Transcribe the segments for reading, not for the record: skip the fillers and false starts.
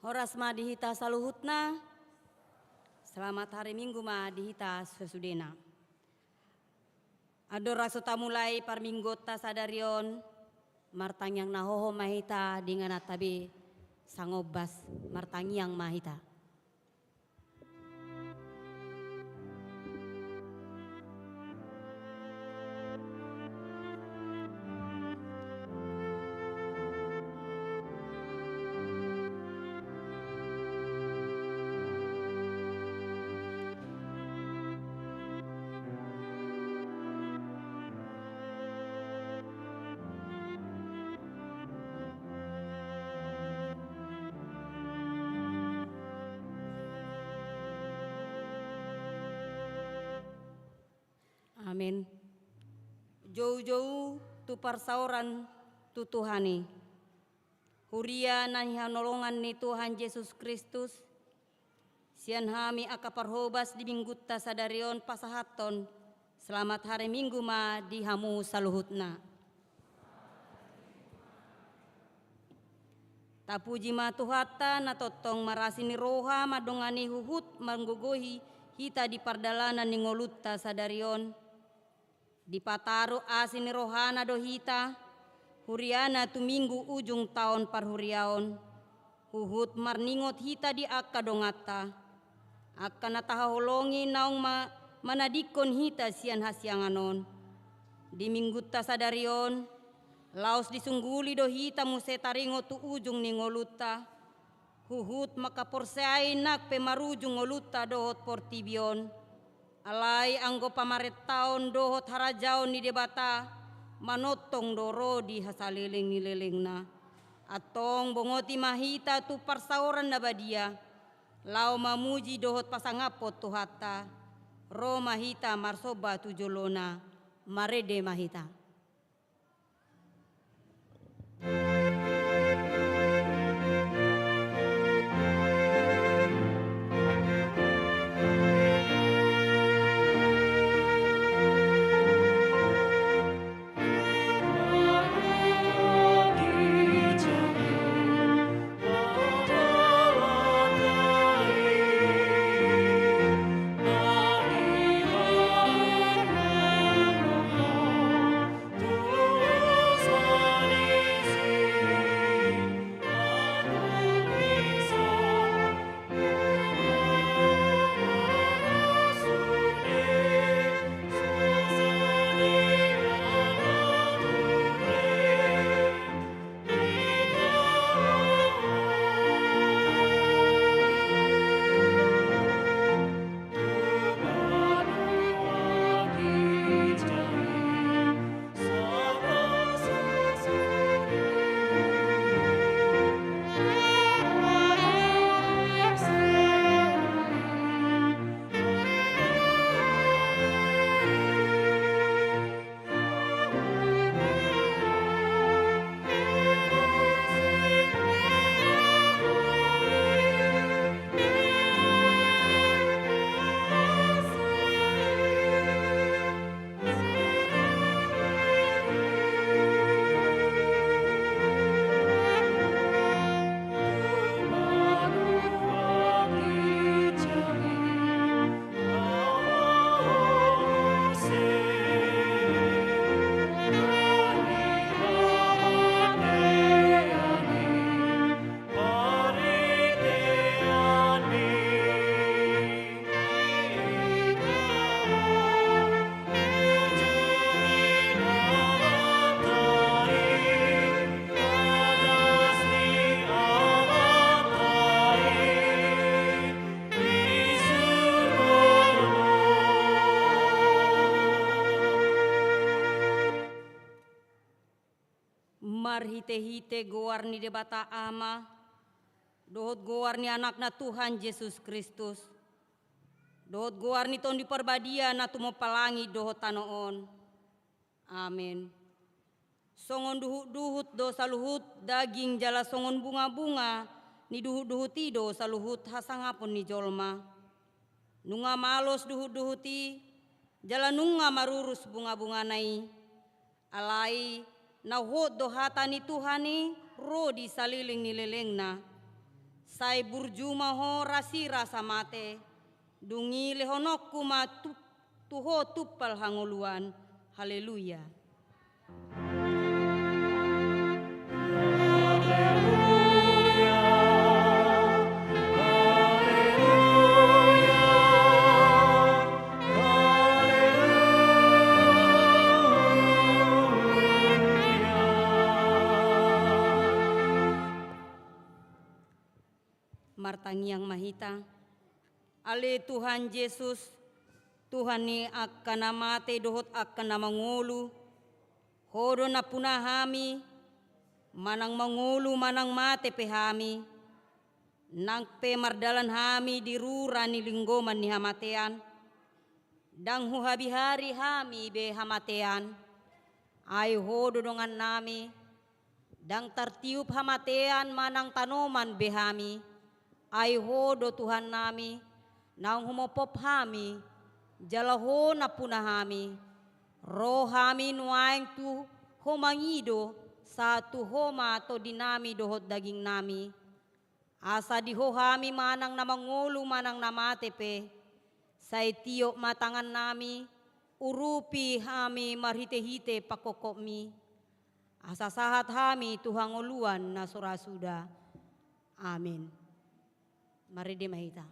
Horas ma dihita saluhutna. Selamat hari Minggu ma dihita sesudena. Ador raksota mulai parminggota sadarion martangyang nahoho mahita dengan atabe sangobas martangyang mahita. Amin. Jauh-jauh tu parsauran tu Tuhani. Huria nanya nolongan ni Tuhan Yesus Kristus. Sian hami akaparhobas di minggutta sadarion pasahaton. Selamat hari Minggu ma dihamu saluhutna. Tapuji ma tuhata na totong marasini roha madongani huhut manggogohi hita di pardalanan ni ngolutta sadarion. Di pataru asini rohana dohita, huriana tu minggu ujung tahun parhuriaon, huhut marningot hita di akka dongata, akka nataholongi naung manadikon hita sian hasianganon. Di minggu tasadarion, laos disungguli dohita musetaringo tu ujung ningoluta, huhut makaporsai nak pemarujung ngoluta dohot portibion. Alai anggo pamaret taon dohot harajaon ni debata manotong doro di hasaliling ni lelengna atong bongoti mahita tu parsauran na badia lau mamuji dohot pasangapot tu hatta ro mahita marsoba tu jolona marede mahita. Hite-hite goar ni debata ama, dohot goar ni anak na Tuhan Yesus Kristus, dohot goar ni ton di perbadia na tumopalangi dohot tanoon. Amin. Songon duhut-duhut do saluhut daging jala songon bunga-bunga ni duhut-duhuti do saluhut hasangapon ni jolma. Nunga malos duhut-duhuti jala nunga marurus bunga-bunga nai. Alai nauhot do hata ni Tuhani ro di saliling ni lelengna. sai burjuma ho rasi rasa mate, dungi lehonokku ma tuho tupal hangoluan. Haleluya. Martangiang mahita, ale Tuhan Yesus, Tuhan ni akan namate dohot akan nama ngolu, hodo na punahami, manang mangulu manang mate pehami, nang pe mardalan hami dirura ni linggoman ni hamatean, dang huhabi hari hami be hamatean, ay hodo dongan nami, dang tertiup hamatean manang tanoman behami, ay hodo Tuhan nami, nang humopop hami, jalaho na punahami, rohami nuaing tu homangido, satu homa to dinami dohot daging nami, asa dihohami manang namangulu manang namatepe, say tiok matangan nami, urupi hami marhite-hite pakokokmi, asa sahat hami Tuhan uluan na surasuda. Amin. Mari di mahita.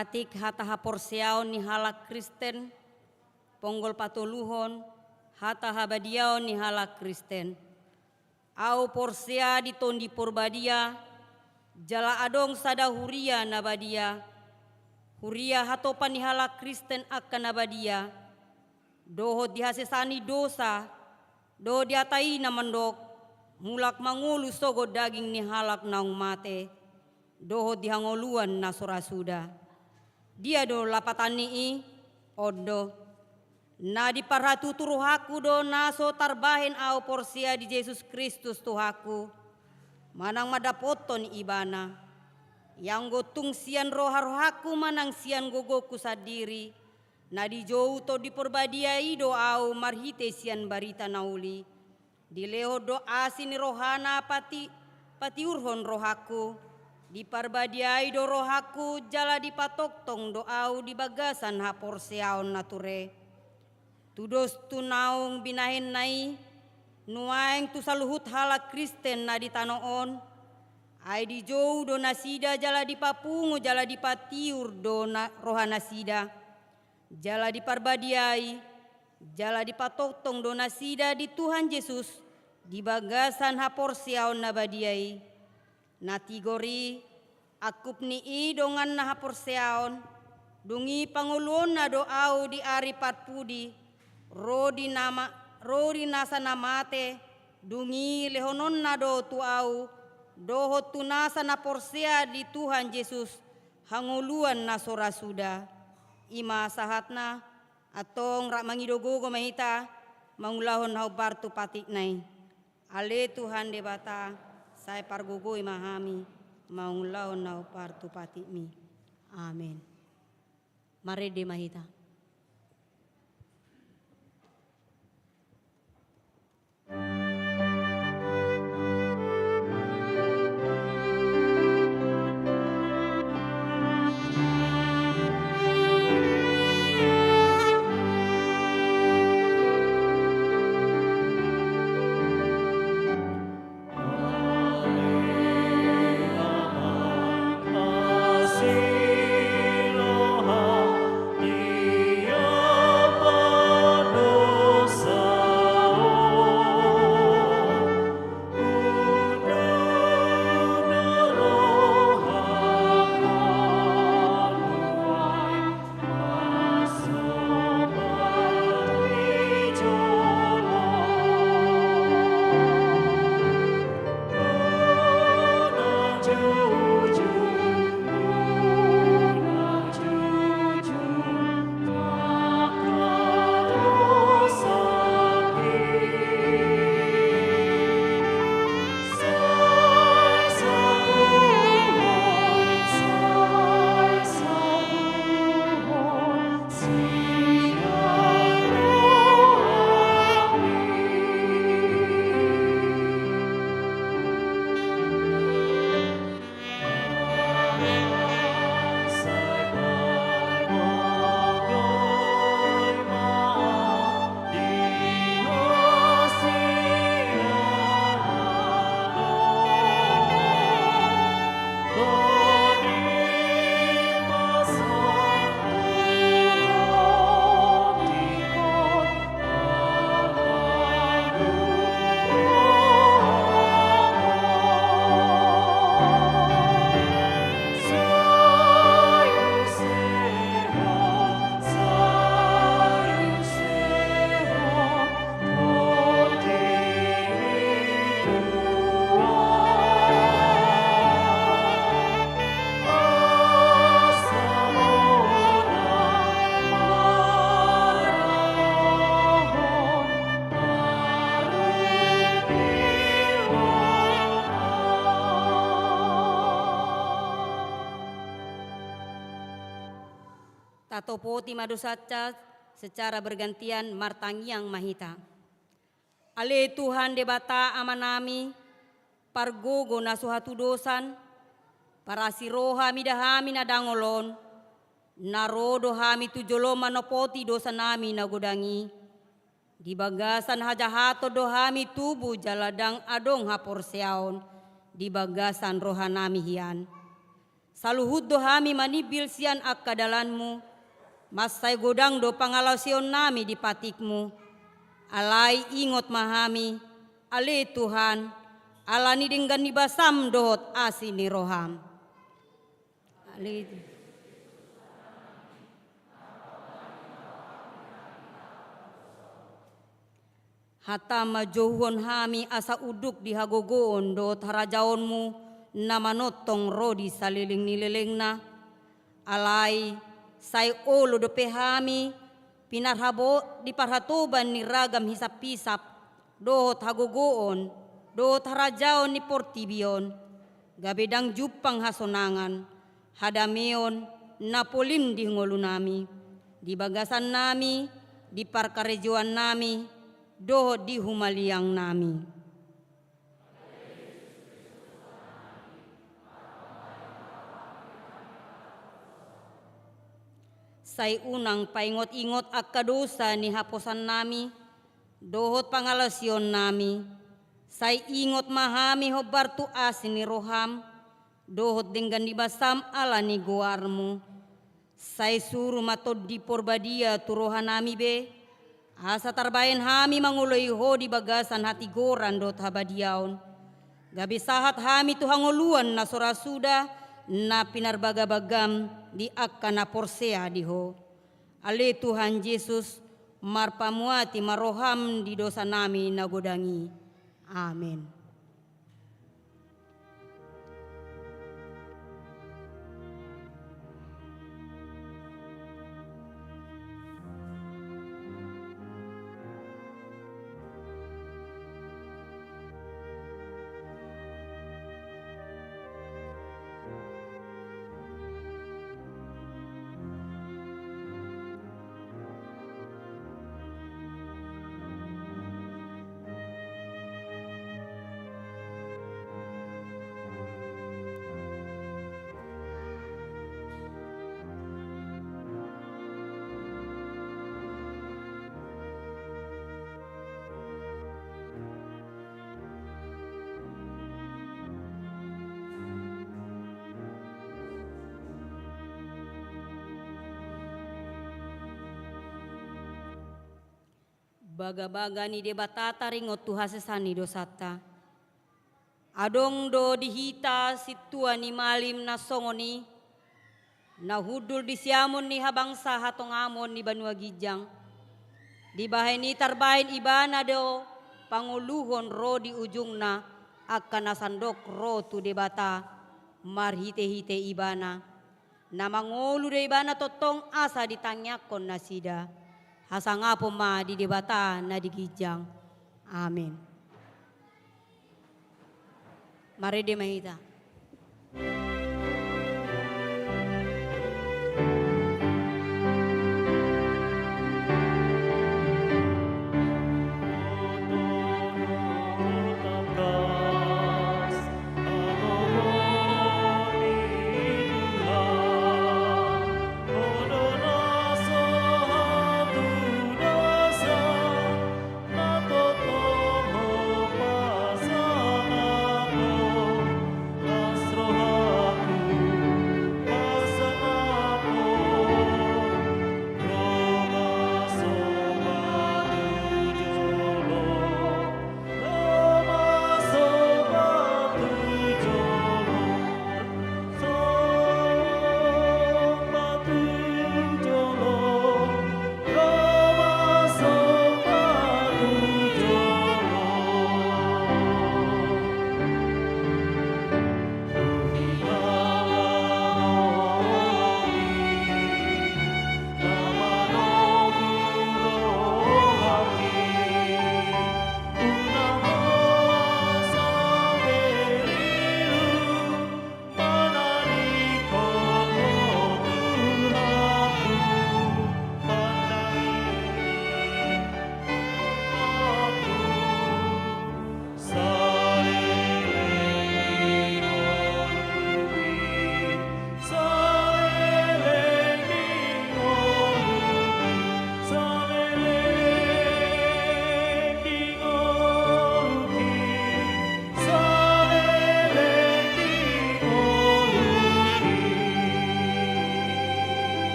Patik hataha porsiaon ni halak Kristen, ponggol patuluhon, hataha badiaon ni halak Kristen. Au porsia ditondi porbadia, jala adong sada huria nabadia, huria hatopan ni halak Kristen akan nabadia, dohot dihasesani dosa, do diatai namandok, mulak mangulu sogo daging ni halak naung mate, dohot dihangoluan na surasuda. Dia do lapatani odo na diparhatu turuhaku do naso tarbahen au porsia di Yesus Kristus Tuhaku manang madapoton ibana yang gotung sian rohaku manang sian gogoku sadiri na di jauh to di perbadiai do au marhite sian barita nauli di leho do asini rohana pati urhon rohaku di parbadiai do rohaku jala di patoktong do au di bagasan hapor seaon nature. Tudos tu naung binahen nai nuaeng tu saluhut halak Kristen na di tanoon. Ai di jou do nasida jala di papungu jala di patiur do rohana sida. Jala di parbadiai jala di patoktong do nasida di Tuhan Yesus di bagasan hapor seaon nabadiai. Natigori akup ni idongan na haporseaon dungi pangulon na doau di ari patpudi rodi nasa namate dungi lehonon na do tuau dohot tunasa na porsea di Tuhan Yesus hanguluan na sora suda ima sahatna atong rak mangidogo mahita mangulahon hau bartu patik nai ale Tuhan debata saya pargogoi mahami mangulahon hau bartu patik mi amin. Mari de mahita. Tatopoti madosaca secara bergantian martangiang mahita. Ale Tuhan debata amanami pargogo nasuhatu dosan parasiroha midahami nadangolon narodo hami tujoloma nopoti dosa nami nagodangi di bagasan hajahato dohami tubuh jaladang adong haporseaon di bagasan rohanami hian saluhud dohami manibil sian akkadalanmu masai godang do pangalasion nami di patikmu alai ingot mahami ale Tuhan alani dengan nibasam dohot asini roham ale hata majohon hami asa uduk di hagogoon dohot harajaonmu namanotong rodi saliling nilelengna alai sai olo do pehami pinarhabo di parhatoban ni ragam hisap-hisap dohot hagogoon dohot harajaon ni portibion gabedang jupang hasonangan hadameon napolim di ngolu nami di bagasan nami di parkarejoan nami dohot di humaliang nami. Sai unang paingot-ingot akka dosa ni haposan nami, dohot pangalasion nami. Sai ingot mahami hobar tu asin ni roham, dohot dengan dibasam ala ni goarmu. Sai suruh matod di porbadia tu rohanami be, asa tarbayan hami manguloi ho di bagasan hati goran dot habadiaon. Gabi sahat hami tu hangoluan na sorasuda, na pinarbagabagam di akka na porsea diho. Ale Tuhan Yesus marpamuati maroham di dosa nami nagodangi. Amin. baga-baga ni debatata ringot tuhasesani dosata. Adong do dihita situa ni malim na songoni, nahudul di siamon ni habangsa hatong amon ni Banua Gijang. Di bahay ni tarbahin ibana do panguluhon ro di ujungna akan nasandok ro tu debata marhite-hite ibana. Namangolu de ibana totong asa ditanyakon nasida. Hasangapo ma di debata na di Gijang. Amin. Mari de mahita.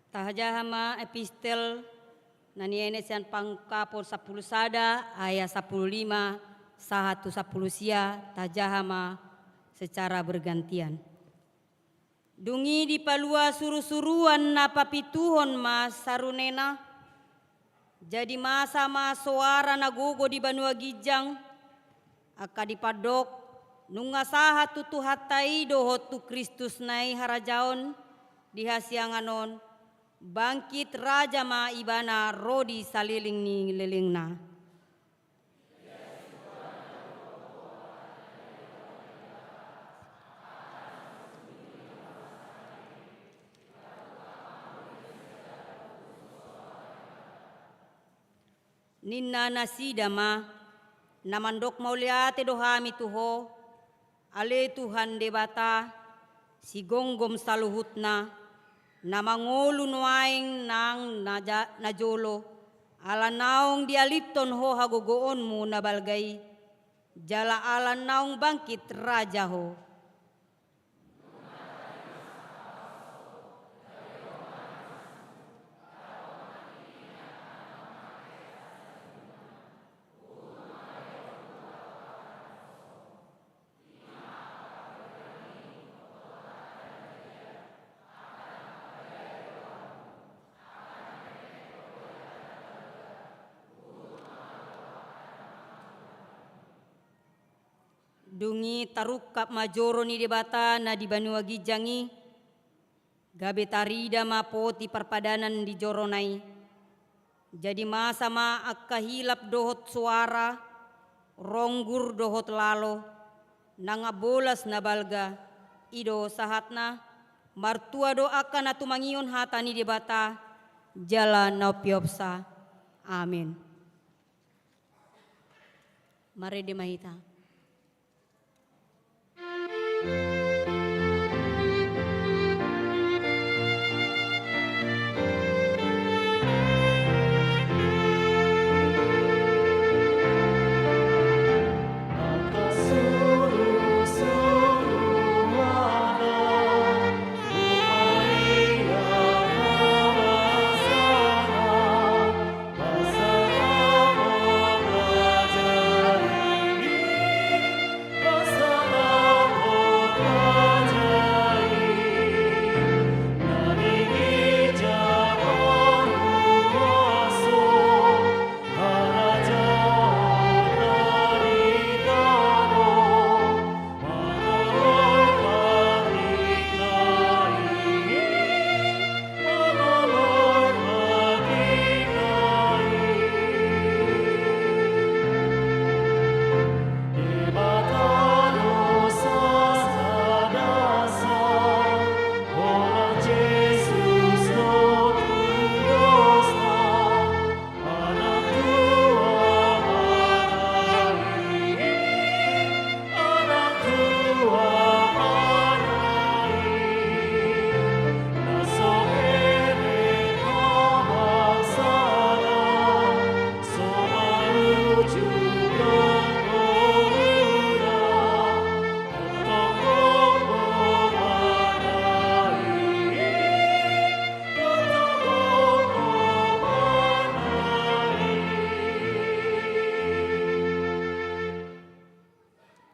Tahajahama epistel naniene sian pangkapol 10 sada ayat 15 sahatu 10 sia tajahama secara bergantian. Dungi di palua suru-suruan napa pituhon mas sarunena. Jadi masa mas suara nagogo di Banua Gijang aka dipadok nunga sahatu tuhatai dohotu Kristus nai harajaon di hasianganon. Bangkit raja ma ibana rodi saliling ni lelingna. Ninna nasida ma namandok mauliate dohami tuho ale Tuhan debata si gonggom saluhutna. Namangolu nuaing nang najolo ala naong dialipton ho hagogoon mo nabalgay jala ala naong bangkit raja ho. Dungi tarukap majoro ni debata na di Banua Gijangi. Gabe tarida mapoti perpadanan di joronai. Jadi masa ma akahilap dohot suara. Ronggur dohot lalo. Nangabolas na balga. Ido sahatna. Martua doakan atu mangion hata ni debata. Jalan naupiopsa. Amin. Mari demahita.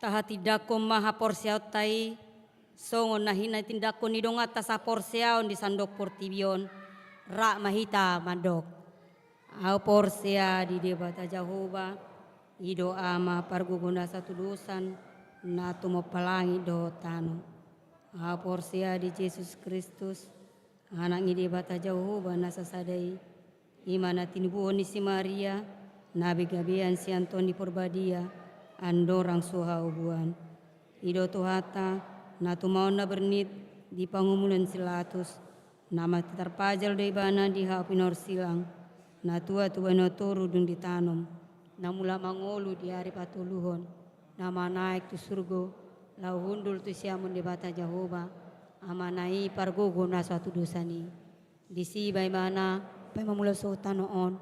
taha tidako maha porsiao tai songo nahina tindako nidong atas porsiao di sandok portibion ra mahita mandok au porsia di debata Jehovah ido ama parguguna satu dosan na tumo palangi do tano au porsia di Yesus Kristus anak ngide bata Jehovah nasa sadai imana tinibuon si Maria nabi gabian si Antoni Porbadia andorang suha ubuan ido tuhata na tumaon na bernit di pangumulan silatus nama terpajal dari bana di hapinor silang na tua no toru dung ditanam na mula mangolu di hari patuluhon nama naik tu surgo lau hundul tu siamun di bata Jehovah amanai pargogo na suatu dosani disi bai mana pai mamula so tanoon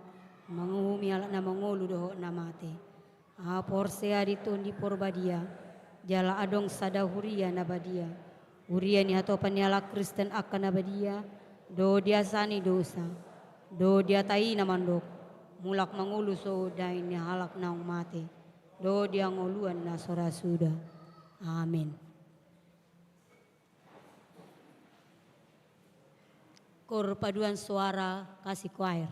mangumi ala na mangolu doho na mate a porsea ditun di Porbadia jala adong sada huria nabadia huria ni hatopan ni ala Kristen akan nabadia do dia sani dosa do dia tai namandok mulak mangulu so dai ni halak naung mate do dia ngoluan na sora sudah amin. Kor paduan suara kasih choir.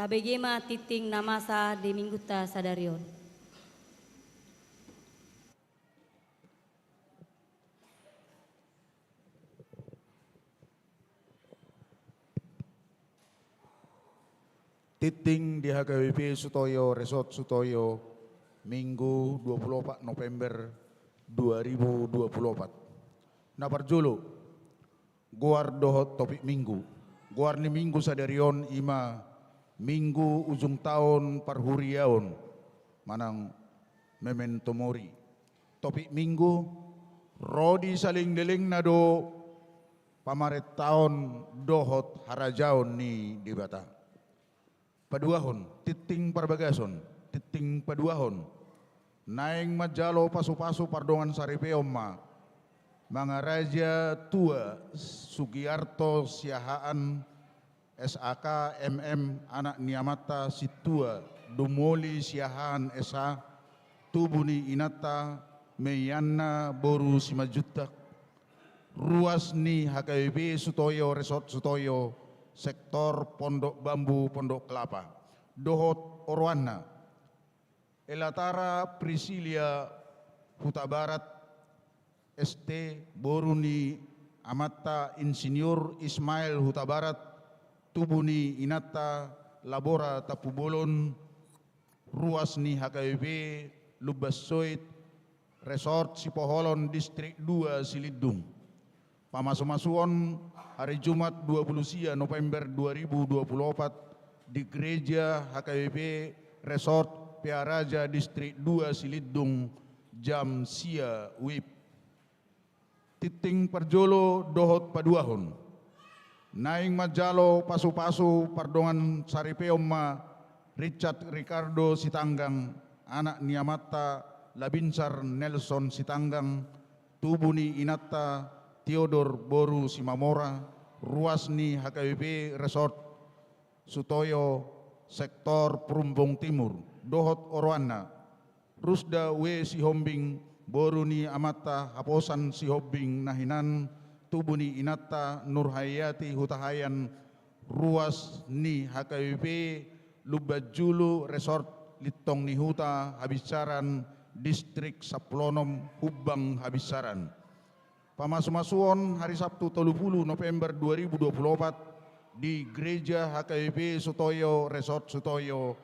tabegema titing namasa di mingguta sadarion. Titing di HKBP Sutoyo Resort Sutoyo Minggu 24 November 2024. Naparjulu guar dohot topik minggu. Guar ni minggu sadarion ima minggu ujung tahun parhuriaon manang memento mori. Topik minggu rodi saling deling nado pamaret tahun dohot harajaon ni di bata. Paduahon, titing parbagason, titing paduahon. Naing majalo pasu-pasu pardongan saripeoma. Mga raja tua Sugiarto Siahaan SAK MM anak niamata situa Dumoli Siahaan SA Tubuni Inata Meyana Boru Simajutak Ruas ni HKBP Sutoyo Resort Sutoyo Sektor Pondok Bambu Pondok Kelapa Dohot Orwana Elatara Priscilia Huta Barat ST Boruni Amata Insinyur Ismail Huta Barat Tubuni Inata Labora Tapubolon Ruas ni HKBP Lubasoit Resort Sipoholon Distrik 2 Silidung. Pamasuk-masukan hari Jumat 20 November 2024 di Gereja HKBP Resort Piaraja Distrik 2 Silidung jam sia wib. Titing parjolo dohot paduahon. Naing majalo pasu-pasu pardongan saripeoma Richard Ricardo Sitanggang anak niamata Labinsar Nelson Sitanggang Tubuni Inata Theodor Boru Simamora, Ruasni HKBP Resort Sutoyo Sektor Perumbung Timur, Dohot Orwana, Rusda W Sihombing, Boruni Amata Haposan Sihombing Nahinan, Tubuni Inata Nurhayati Hutahayan, Ruasni HKBP Lubajulu Resort Litong Nihuta Habisaran, Distrik Saplonom Hubang Habisaran. Pamasuk-masukan hari Sabtu 30 November 2024 di Gereja HKBP Sutoyo Resort Sutoyo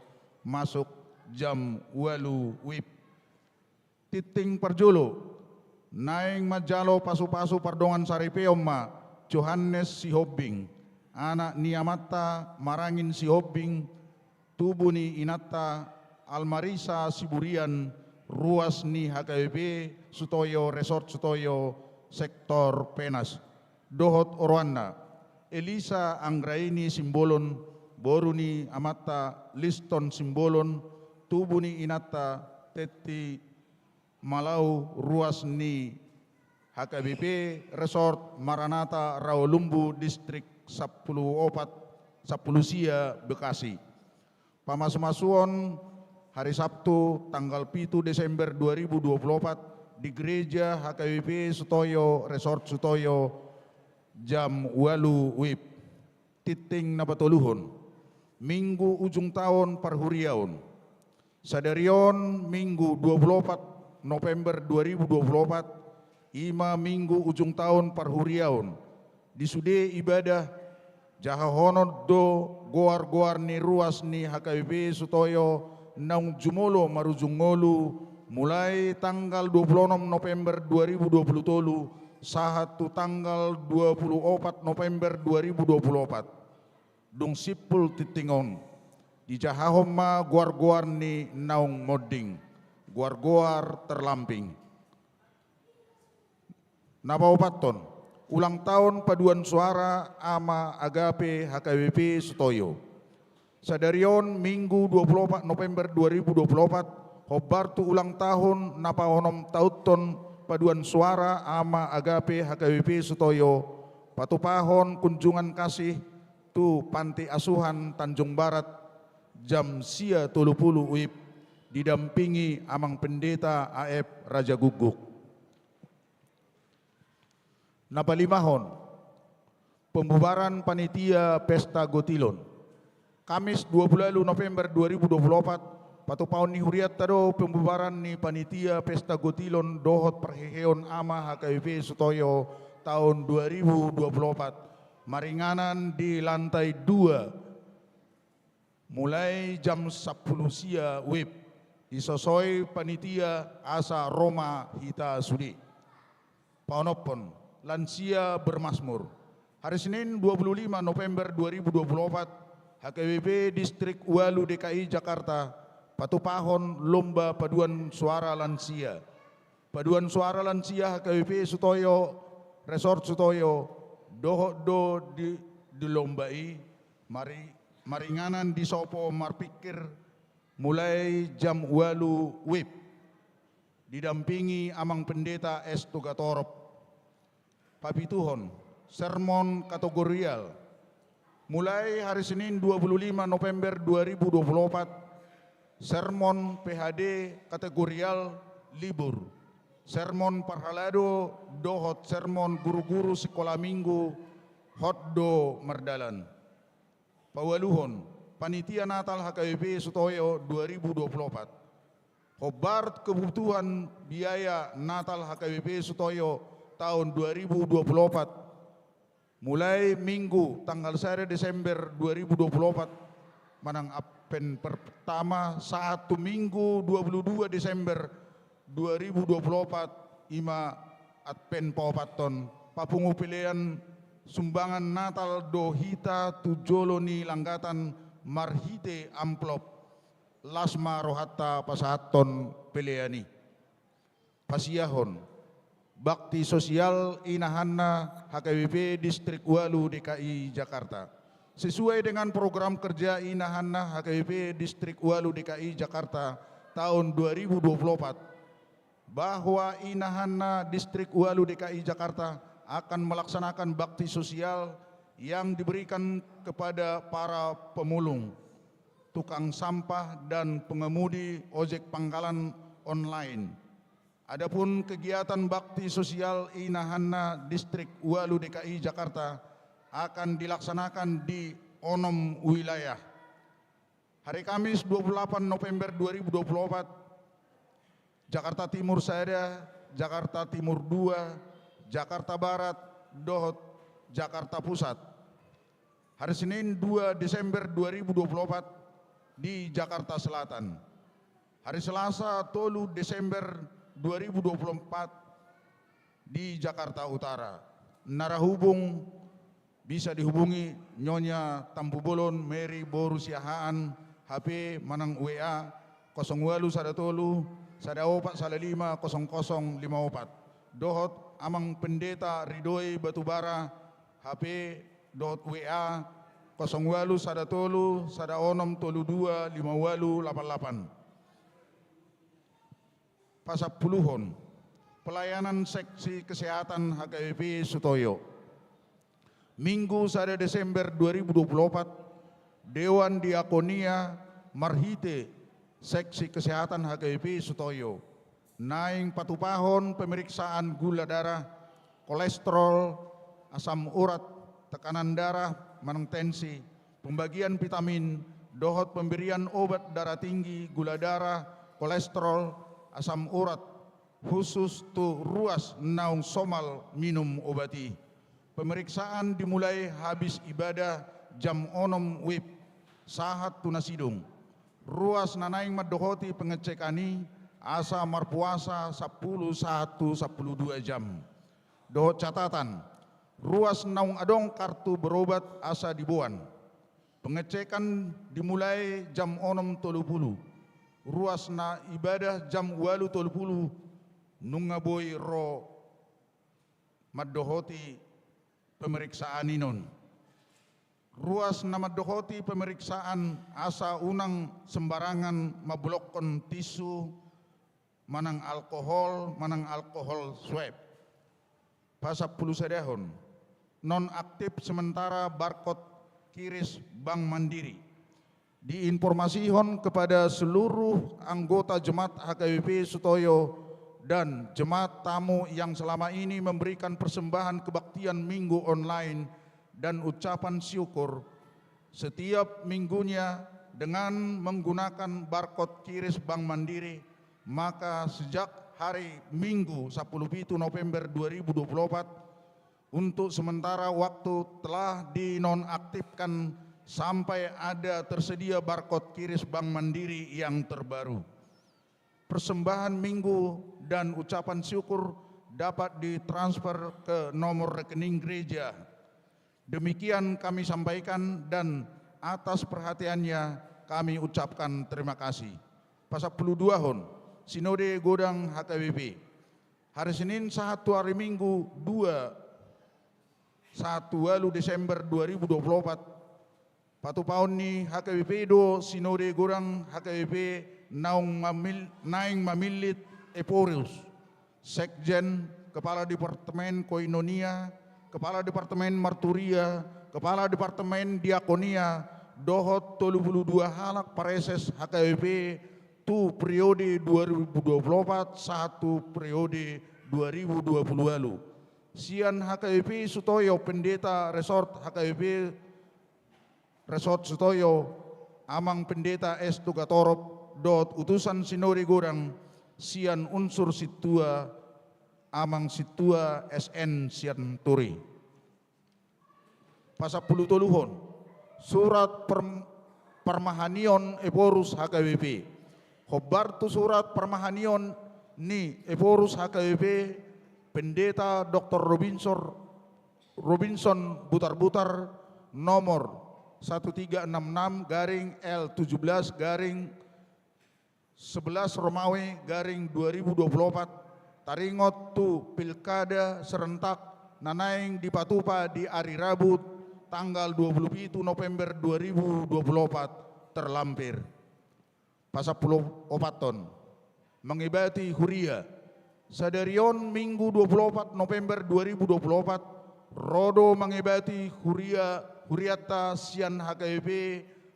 masuk jam 8 wib. Titing parjolo naing majalo pasu-pasu pardongan saripeoma Johannes Sihobing anak niamata Marangin Sihobing Tubuni Inata Almarisa Siburian Ruas ni HKBP Sutoyo Resort Sutoyo Sektor Penas, Dohot Orwana, Elisa Anggraini Simbolon, Boruni Amata Liston Simbolon, Tubuni Inata Teti Malau Ruas ni HKBP Resort Maranata Rawalumbu Distrik 10 Sia Bekasi. Pamasuk-masukan hari Sabtu tanggal 7 Desember 2024 di Gereja HKBP Sutoyo Resort Sutoyo jam 8 wib. Titing napatuluhon Minggu ujung tahun parhuriaon sadarion Minggu 24 November 2024 ima Minggu ujung tahun parhuriaon di sude ibadah jahahonod do goar-goar ni ruas ni HKBP Sutoyo naung jumolo marujungolu mulai tanggal 26 November 2027 sahatu tanggal 24 November 2024 dung sipul titingon di jahahoma guar-guar ni naung moding guar-guar terlamping napaupaton ulang tahun paduan suara ama agape HKBP Sutoyo sadarion Minggu 24 November 2024 Hobartu ulang tahun napaonom tauton paduan suara ama agape HKBP Sutoyo patupahon kunjungan kasih tu panti asuhan Tanjung Barat jam sia 30 wib didampingi amang pendeta AF Raja Guguk. Napalimahon pembubaran panitia pesta Gotilon Kamis 20 November 2024, patupahon ni huriat tado pembubaran ni panitia Pesta Gotilon Dohot Perheheon Ama HKBP Sutoyo tahun 2024. Maringanan di lantai 2 mulai jam 10 sia WIB isosoi panitia Asa Roma Hita Sudi. Paonopon lansia bermasmur. Hari Senin 25 November 2024, HKBP Distrik Walu DKI Jakarta patupahon lomba paduan suara lansia. Paduan suara lansia HKBP Sutoyo Resort Sutoyo do dilombai maringanan di sopo marpikir mulai jam 8 WIB didampingi Amang Pendeta S. Tugatorop. Papituhon sermon kategorial mulai hari Senin 25 November 2024, sermon PHD kategorial libur, sermon parhalado dohot sermon guru-guru sekolah minggu hotdo merdalan. Pawaluhon panitia Natal HKBP Sutoyo 2024, Hobart kebutuhan biaya Natal HKBP Sutoyo tahun 2024 mulai Minggu tanggal 1 Desember 2024 manang apen pertama 1 Minggu 22 Desember 2024 ima adpen pawapaton papungu pilihan sumbangan Natal do hita tujolo ni langgatan marhite amplop lasma rohatta pasahaton piliani pasiyahon bakti sosial inahanna HKBP Distrik Walu DKI Jakarta. Sesuai dengan program kerja inahanna HKBP Distrik Walu DKI Jakarta tahun 2024, bahwa inahanna Distrik Walu DKI Jakarta akan melaksanakan bakti sosial yang diberikan kepada para pemulung, tukang sampah dan pengemudi ojek pangkalan online. Adapun kegiatan bakti sosial inahanna Distrik Walu DKI Jakarta akan dilaksanakan di 6 wilayah. Hari Kamis 28 November 2024, Jakarta Timur 1, Jakarta Timur 2, Jakarta Barat, Dohot, Jakarta Pusat. Hari Senin 2 Desember 2024 di Jakarta Selatan. Hari Selasa 3 Desember 2024 di Jakarta Utara. Narahubung bisa dihubungi Nyonya Tampubolon Mary Borusiahaan HP manang WA 0813 124 15 0054. Dohot Amang Pendeta Ridoi Batubara HP dohot WA 0813 162 5888. Pasapuluhon pelayanan seksi kesehatan HKBP Sutoyo. Minggu 1 Desember 2024, Dewan Diakonia Marhite Seksi Kesehatan HKBP Sutoyo naing patupahon pemeriksaan gula darah, kolesterol, asam urat, tekanan darah, manang tensi, pembagian vitamin, dohot pemberian obat darah tinggi, gula darah, kolesterol, asam urat, khusus tu ruas naung somal minum obati. Pemeriksaan dimulai habis ibadah jam 6 WIB sahat tunasidung. Ruas nanaing madohoti pengecekani asa marpuasa 10-1-12 jam. Dohot catatan, ruas naung adong kartu berobat asa dibuan. Pengecekan dimulai jam 6.30. Ruas na ibadah jam 8.30 nungaboy ro madohoti pemeriksaan inon. Ruas na madohoti pemeriksaan asa unang sembarangan mablokon tisu manang alkohol swab. Pasap puluh sedehon non aktif sementara barcode kiris Bank Mandiri. Diinformasihon kepada seluruh anggota Jemaat HKBP Sutoyo dan jemaat tamu yang selama ini memberikan persembahan kebaktian minggu online dan ucapan syukur setiap minggunya dengan menggunakan barcode QRIS Bank Mandiri, maka sejak hari Minggu 10 November 2024 untuk sementara waktu telah dinonaktifkan sampai ada tersedia barcode QRIS Bank Mandiri yang terbaru. Persembahan minggu dan ucapan syukur dapat ditransfer ke nomor rekening gereja. Demikian kami sampaikan dan atas perhatiannya kami ucapkan terima kasih. Pasal 22 Sinode Godang HKBP. Hari Senin 1 hari Minggu 1 Desember 2024. Patu paun ni HKBP do Sinode Godang HKBP naing mamilit Eporius, Sekjen, Kepala Departemen Koinonia, Kepala Departemen Marturia, Kepala Departemen Diakonia, dohot 32 halak pareses HKBP tu periode 2024 satu periode 2020 lalu. Sian HKBP Sutoyo Pendeta Resort HKBP Resort Sutoyo Amang Pendeta S. Tugatorop dot utusan Sinode Godang sian unsur situa Amang situa SN sian Turi. Pasal 10 surat permahanion Eporus HKBP. Khobar tu surat permahanion ni Eporus HKBP Pendeta Dr. Robinson Butar-Butar nomor 1366 L17 11 Romawi 2024 taringot tu pilkada serentak nanaing di Patupa di hari Rabu tanggal 27 November 2024 terlampir. Pasal 10 mengibati huria sadarion Minggu 24 November 2024 rodo mengibati huriata sian HKBP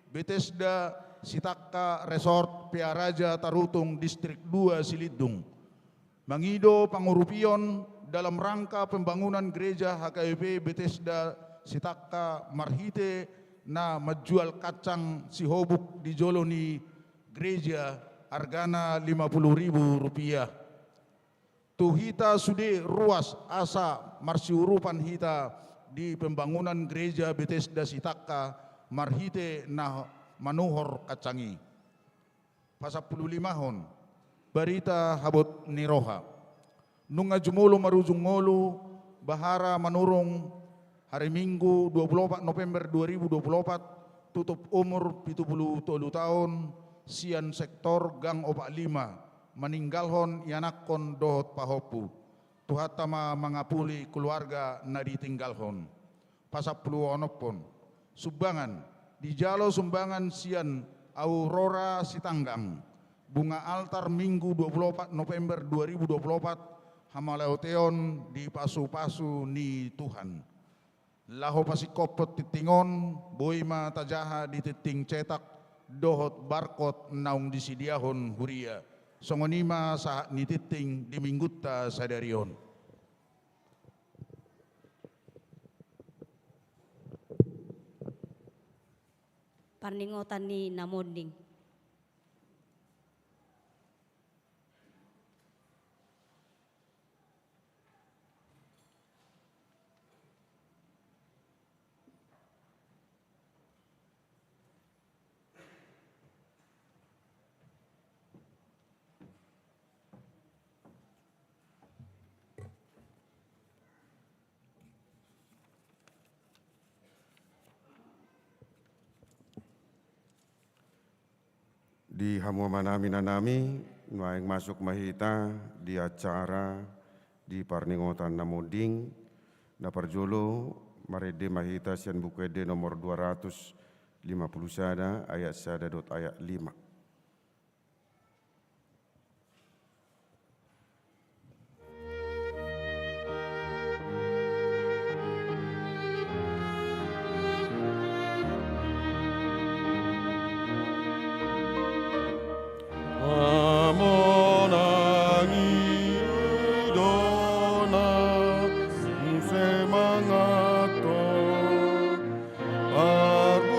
Bethesda Sitaka Resort Piaraja Tarutung Distrik 2 Silidung. Mangido pangurupion dalam rangka pembangunan gereja HKBP Bethesda Sitaka Marhite na menjual kacang sihobuk di Joloni gereja hargana Rp50.000. Tuhita sude ruas asa marsiurupan hita di pembangunan gereja Bethesda Sitaka Marhite na manuhor kacangi. Pasal 15 barita habot niroha. Nunga jumulo marujung ngolu bahara manurung hari Minggu 24 November 2024 tutup umur 70 tahun sian sektor Gang Opak 5 meninggalhon yanakon dohot pahopu. Tuhatama mangapuli keluarga na ditinggalhon. Pasal 10 sumbangan di jalo sumbangan sian Aurora Sitanggang bunga altar Minggu 24 November 2024 hamalaoteon di pasu-pasu ni Tuhan. Laho pasikopot titingon boima tajaha di titing cetak dohot barcode naung disidiahon huria. Songonima saat ni titing di minggutta sadarion. Parningotan ni Namonding. Di hamuamanami nanami nuaing masuk mahita di acara di Parningotan Namonding na parjolo marede mahita sian bukede nomor 250 sada ayat sada dot ayat 5. Arbu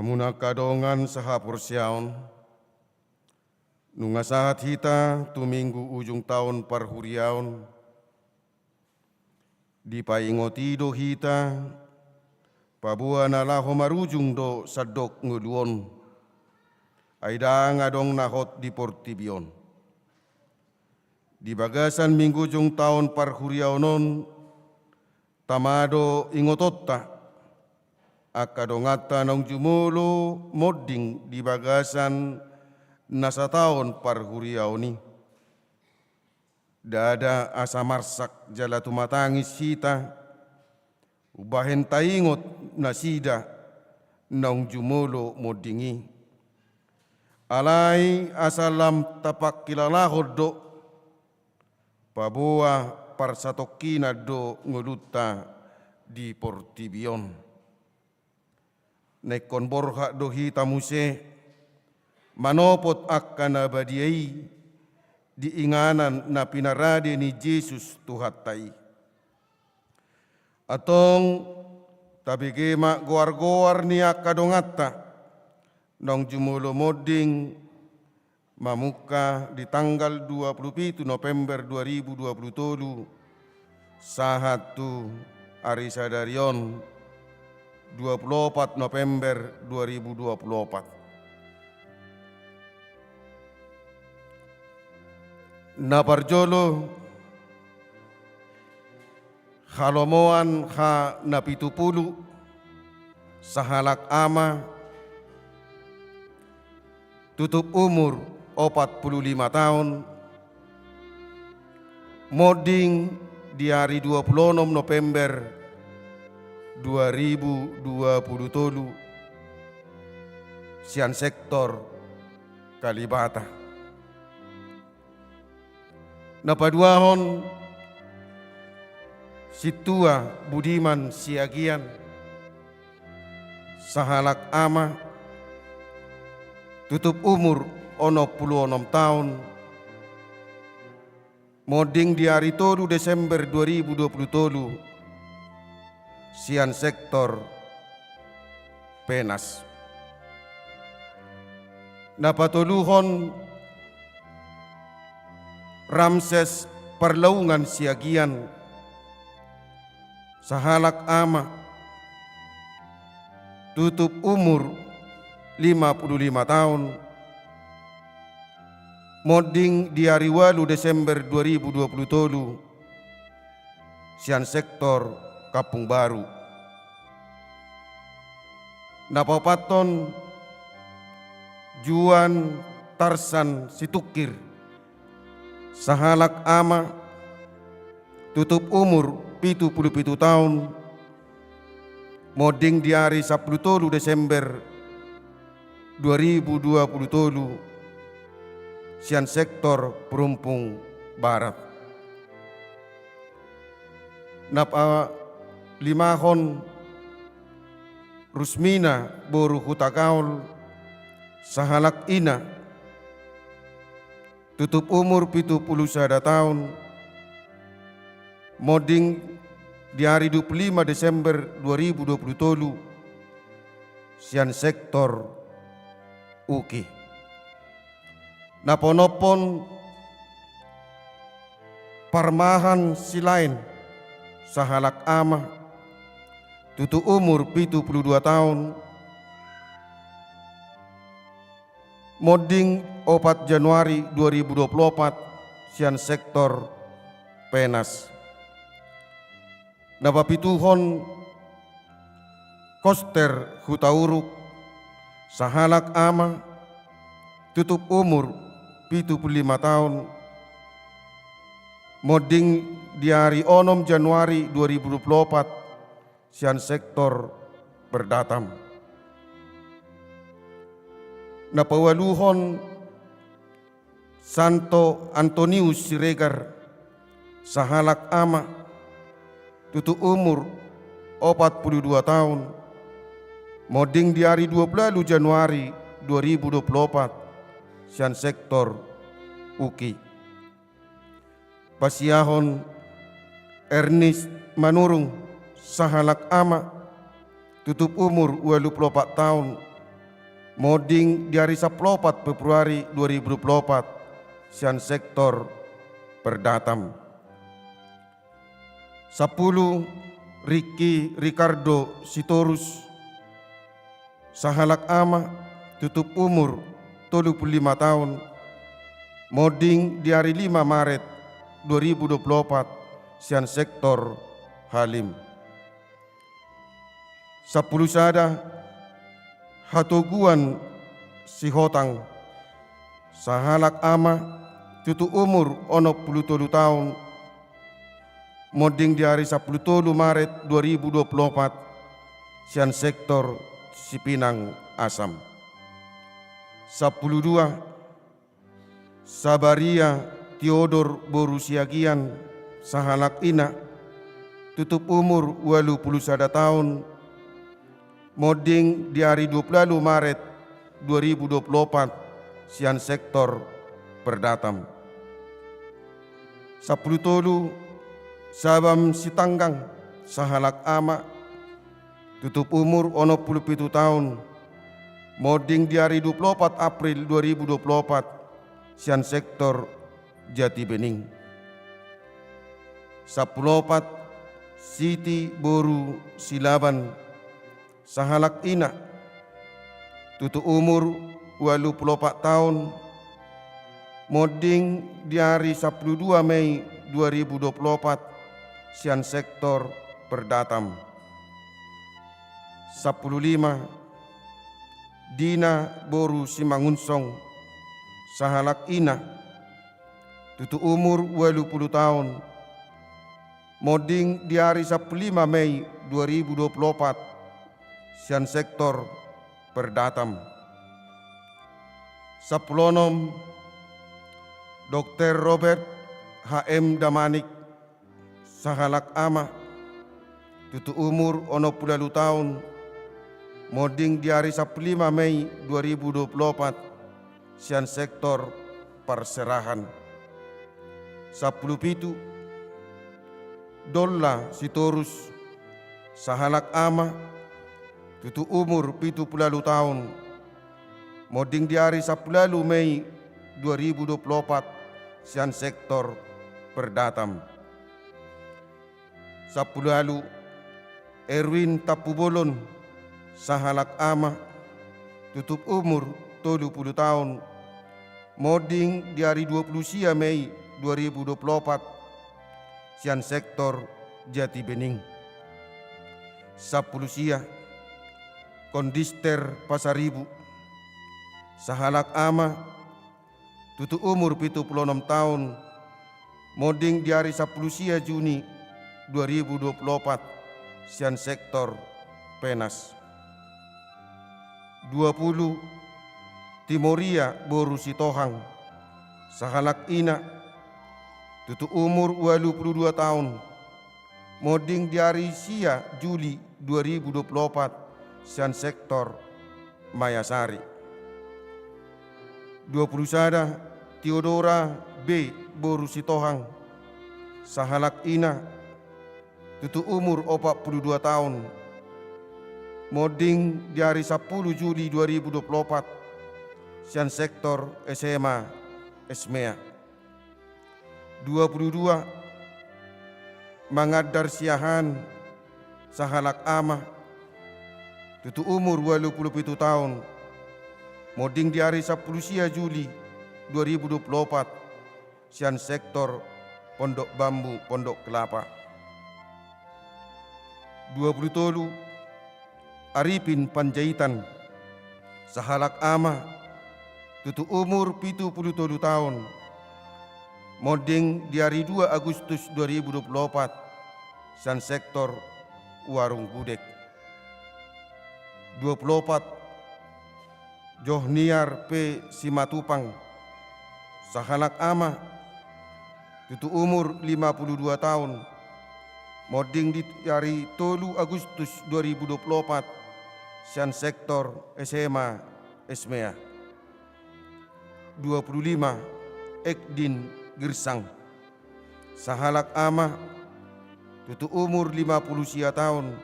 muna kadongan sahapur siaon, nunga saat hita tu minggu ujung tahun parhuriaon, di paingotido hita, pabua nalaho marujung do sadok nguluon, aida ngadong nahot di Portibion. Di bagasan minggu ujung tahun parhuriaonon, tamado ingototta, akadongata nong jumulo modding di bagasan nasa tahun parhuriau ni. Dada asa marsak jala tumatangis sita, ubahen taingot nasida nong jumulo moddingi. Alai asalam tapak kilalahod do, pabua parsatokina do nguluta di Portibion. Nekon borha dohi tamuse, manopot akan abadiai, diinganan na pinarade ni Jesus tuhatai. Atong tabigema goar-goar ni akadongata, nong jumulo modding mamuka di tanggal 27 November 2027, sahatu Ari Sadarion 24 November 2024. Naparjolo halomoan ha napitupulu sahalak ama tutup umur 45 tahun modding di hari 26 November 2027 sian sektor Kalibata. Napaduahon situa Budiman Siagian sahalak ama tutup umur 66 tahun modding di hari 3 Desember 2027 sian sektor Penas. Napatuluhon Ramses Perlaungan Siagian sahalak ama tutup umur 55 tahun modding di hari 8 Desember 2027 sian sektor Kapung Baru. Napapaton Juan Tarsan Situkir sahalak ama tutup umur 77 tahun modding di hari 10 Desember 2027 sian sektor Perumpung Barat. Napa limahon Rusmina Boru Hutakaul sahalak ina tutup umur 71 tahun modding di hari 25 Desember 2027 sian sektor Uki. Naponopon Parmahan Silain sahalak ama tutup umur 72 tahun modding 4 Januari 2024 sian sektor Penas. Napapituhon Koster Hutauruk sahalak ama tutup umur 75 tahun modding di hari 6 Januari 2024 sian sektor Berdatam. Napawaluhon Santo Antonius Siregar sahalak ama tutup umur 42 tahun modding di hari 12 Januari 2024 sian sektor Uki. Pasiahon Ernest Manurung sahalak ama tutup umur 24 tahun Moding di hari 14 Februari 2024 sian sektor perdatam. 10 Ricky Ricardo Sitorus sahalak ama tutup umur 35 tahun. Moding di hari 5 Maret 2024 sian sektor Halim. 10 Sada Hatoguan Sihotang sahalak ama tutup umur 67 tahun. Moding di hari 10 Maret 2024 sian sektor Sipinang Asam. 12 Sabaria Theodor Borusiagian sahalak ina tutup umur 81 tahun. Moding di hari 20 Maret 2024 sian sektor perdatam. 10 Sabam Sitanggang sahalak ama tutup umur 67 tahun. Moding di hari 24 April 2024 sian sektor Jati Bening. 14 Siti Boru Silaban sahalak ina tutup umur 84 tahun. Moding di hari 12 Mei 2024 sian sektor perdatam. 15 Dina Boru Simangunsong sahalak ina tutup umur 80 tahun. Moding di hari 15 Mei 2024 sian sektor perdatam. 16 Dr. Robert HM Damanik sahalak ama tutup umur 60 tahun. Moding di hari 15 Mei 2024 sian sektor perserahan. 17 Dolla Sitorus sahalak ama tutup umur 70 tahun. Moding di hari 10 Mei 2024 sian sektor perdatam. 10 Erwin Tapubolon sahalak ama tutup umur 70 tahun. Moding di hari 20 Mei 2024 sian sektor Jati Bening. 10 Kondister Pasaribu sahalak ama tutup umur 76 tahun. Moding di hari 10 Juni 2024 sian sektor Penas. 20 Timoria Boru Sitohang sahalak ina tutup umur 82 tahun. Moding di hari Sia Juli 2024 sian sektor Mayasari. 21 Theodora B Boru Sitohang sahalak ina tutup umur 42 tahun. Moding di hari 10 Juli 2024 sian sektor SMA Esmea. 22 Mangadar Siahan sahalak ama tutup umur 87 tahun. Moding di hari 10 Juli 2024 sian sektor Pondok Bambu Pondok Kelapa. 27 Arifin Panjaitan sahalak ama tutup umur 77 tahun. Moding di hari 2 Agustus 2024 sian sektor Warung Gudeg. 24 Johniar P Simatupang sahalak ama tutup umur 52 tahun. Moding di hari 3 Agustus 2024 sian sektor SMA Esmea. 25 Ekdin Gersang sahalak ama tutup umur 50 tahun.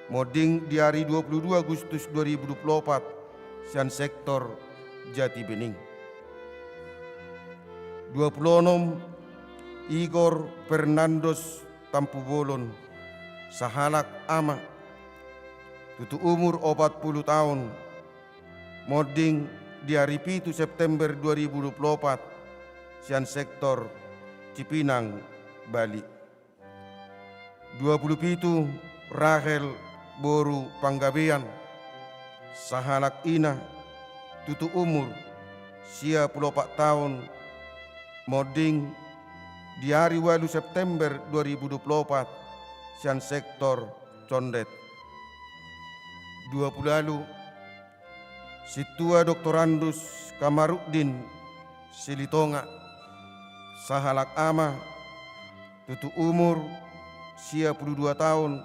Moding di hari 22 Agustus 2024 sian sektor Jati Bening. 26 Igor Fernandos Tampubolon sahalak ama tutu umur 40 tahun moding di hari 7 September 2024 sian sektor Cipinang, Bali. 27 Rahel Boru Panggabean sahalak ina tutu umur 24 tahun moding di hari 8 September 2024 sian sektor Condet. 20 Situa Doktorandus Kamarudin Silitonga sahalak ama tutu umur 22 tahun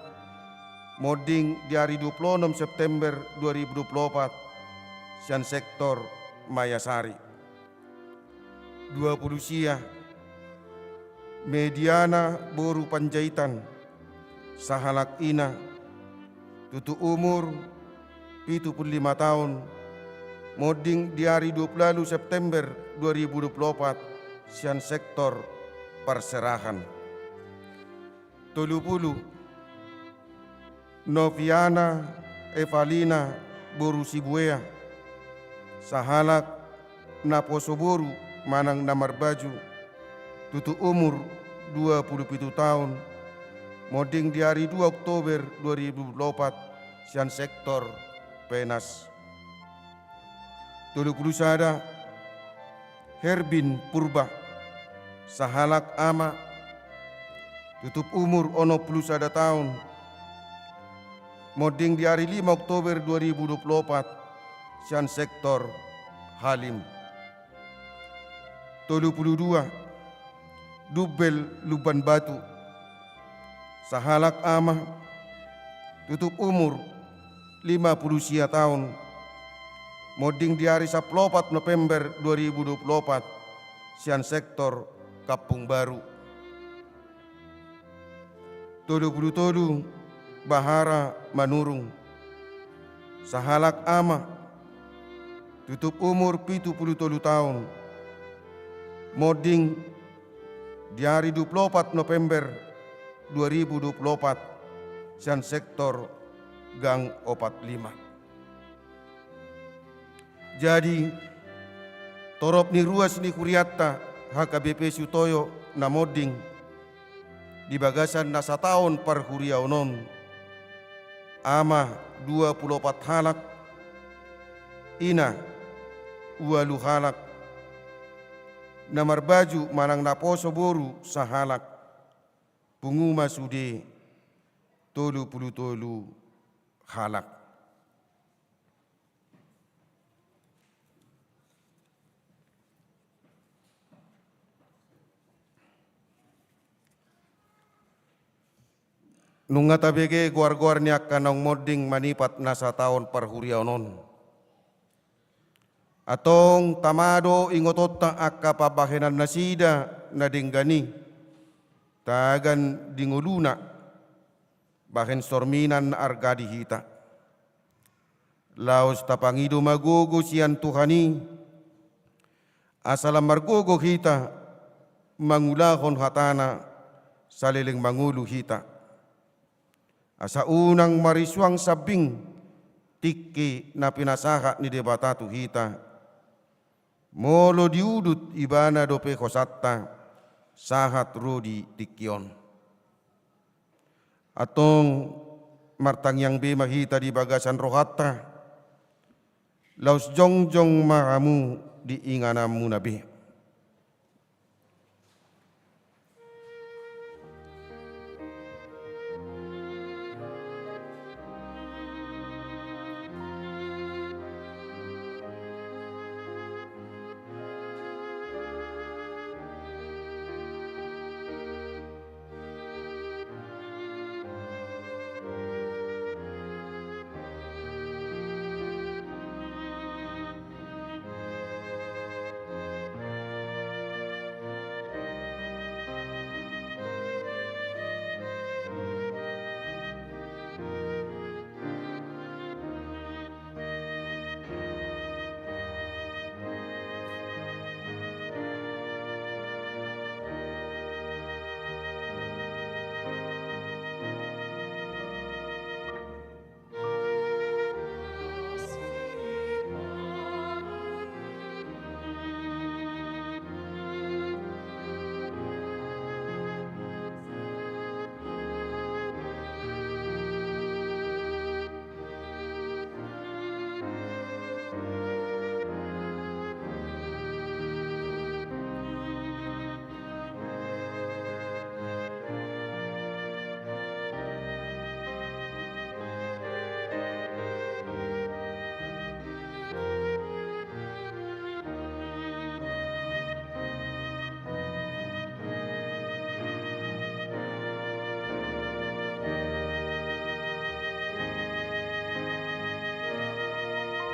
moding di hari 26 September 2024 sian sektor Mayasari. 20 sia Mediana Boru Panjaitan sahalak ina tutu umur 75 tahun moding di hari 20 September 2024 sian sektor Perserahan. 30 Noviana Evalina Boru Sibuea sahalak Naposoboru Manang Namarbaju tutu umur 27 tahun moding di hari 2 Oktober 2024 sian sektor Penas. 31 Herbin Purba sahalak ama tutup umur 21 tahun moding di hari 5 Oktober 2024 sian sektor Halim. 32 Dubel Luban Batu sahalak ama tutup umur 50 sia tahun moding di hari 14 November 2024 sian sektor Kapung Baru. 33 Bahara Manurung sahalak ama tutup umur 77 tahun moding di hari 24 November 2024 sian sektor Gang 45. Jadi torop ni ruas ni kuriatta HKBP Sutoyo na moding di bagasan na sa taon par huriaw non ama 24 halak ina 20 halak namar baju manang naposo boru sahalak punguma sude 33 halak. Nunga tabege guar-guar niak kanong moding manipat nasa taon parhuriaw non. Atong tamado ingotota akka pabahenan nasida na dinggani. Tagan dinguluna bahen sorminan argadi hita. Laos tapangido magogo siyan Tuhani. Asalam margogo hita mangulahon hatana saliling mangulu hita. Asa unang mariswang sabing tiki na pinasaha ni debatatu hita. Molo diudut ibana dope kosatta sahat rodi tikion. Atong martang yang bema hita di bagasan rohatta. Laus jongjong maramu di inganamu nabi.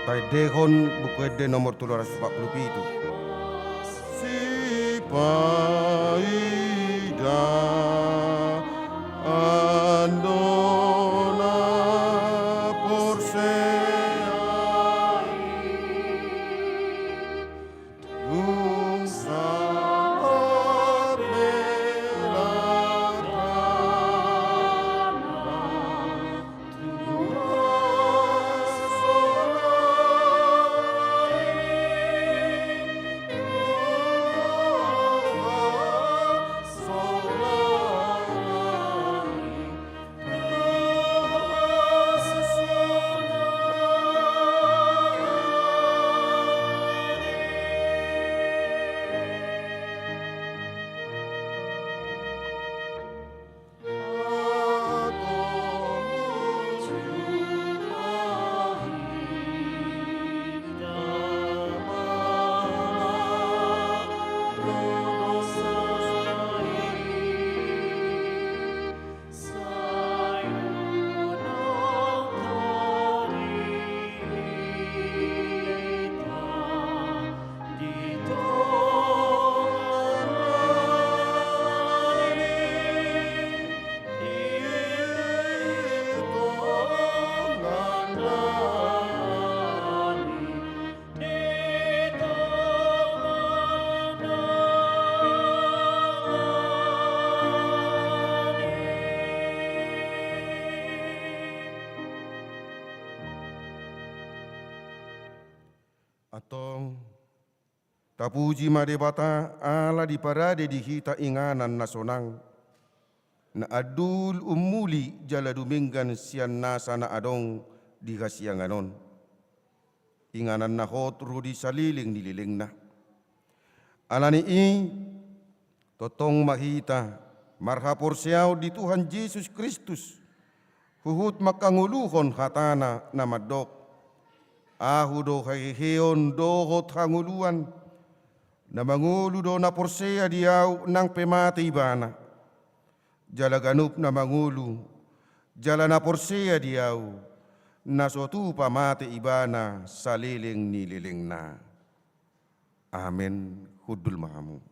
Tai dehon buku ede nomor 347. Si paida andona porseai Nusa Atong tapuji madebata ala di parade di hita inganan nasonang na adul umuli jala duminggan sian nasa na adong di kasianganon inganan na hotru di saliling nililing na alani totong mahita marhapor siyaw di Tuhan Yesus Kristus huhut makanguluhon hatana na madok ahu do kahihiyon dohot hanguluan na mangulu do na porseya diyaw ng pemati ibana. Jala ganup na mangulu, jala na porseya diyaw na sotu pamati ibana sa liling nililing na. Amen. Hudul mahamu.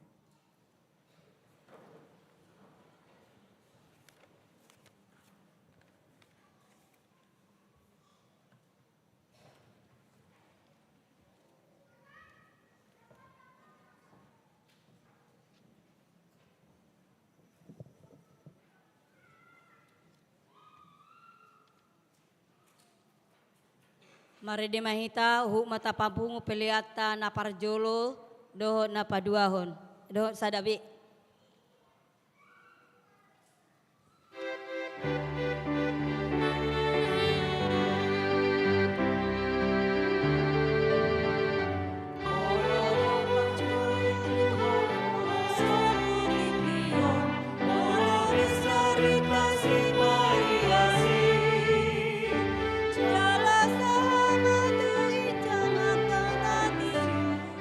Marede mahita hu mata pabungu peliata na parjolo doho na paduahon doho sadabi.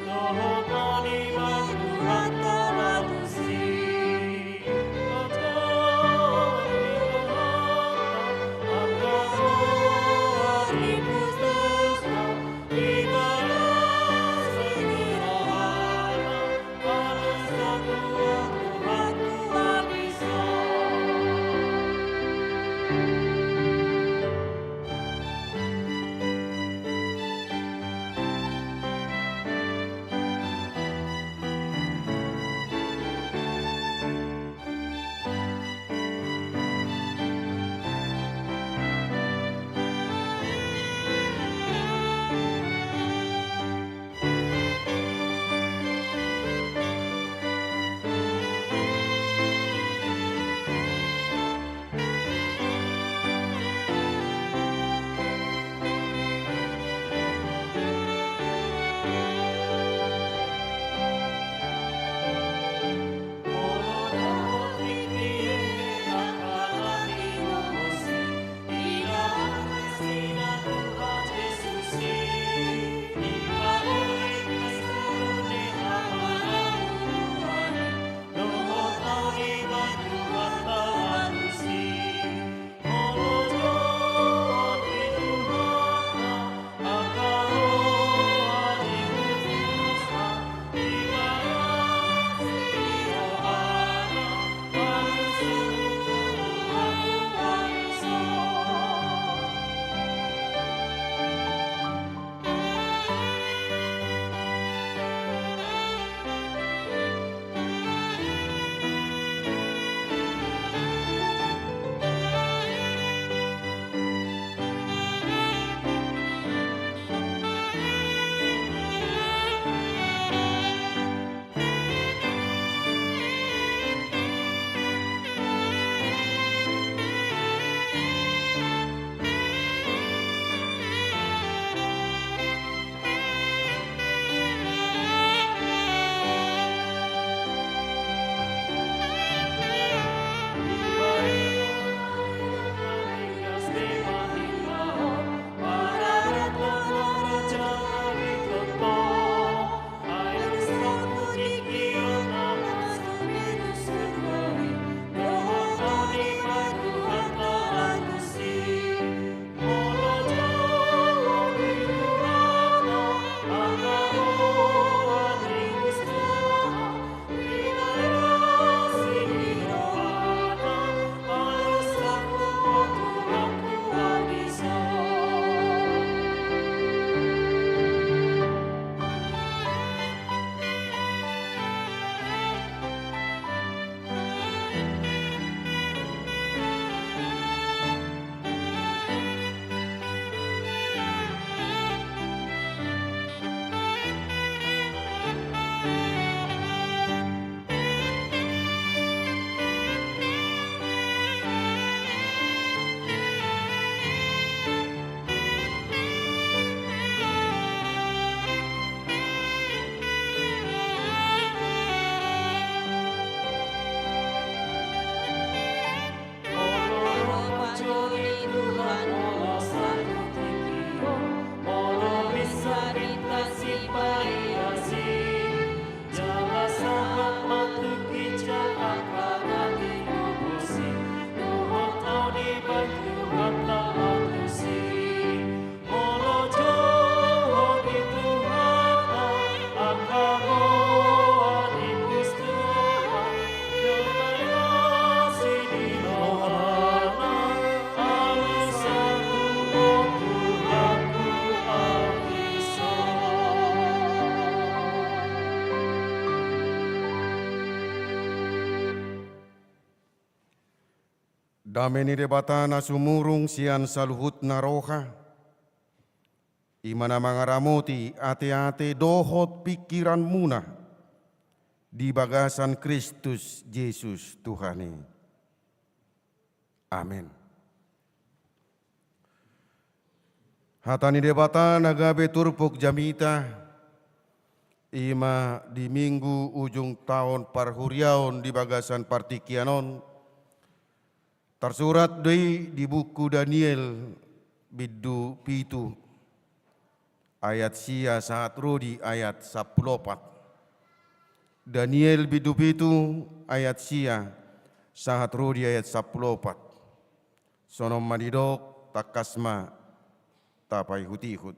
Doho kani maku hata ratu Dameni debatana sumurung sian saluhut naroha. Imana mangaramoti ate-ate dohot pikiran muna di bagasan Kristus Yesus Tuhani. Amin. Hatani debata nagabe turpuk jamita ima di minggu ujung tahun parhuriaon di bagasan partikianon tersurat di buku Daniel bidu pitu ayat sia saat rudi ayat 14. Daniel bidu pitu ayat sia saat rudi ayat 14. Sonom madidok takasma tapai hutihut.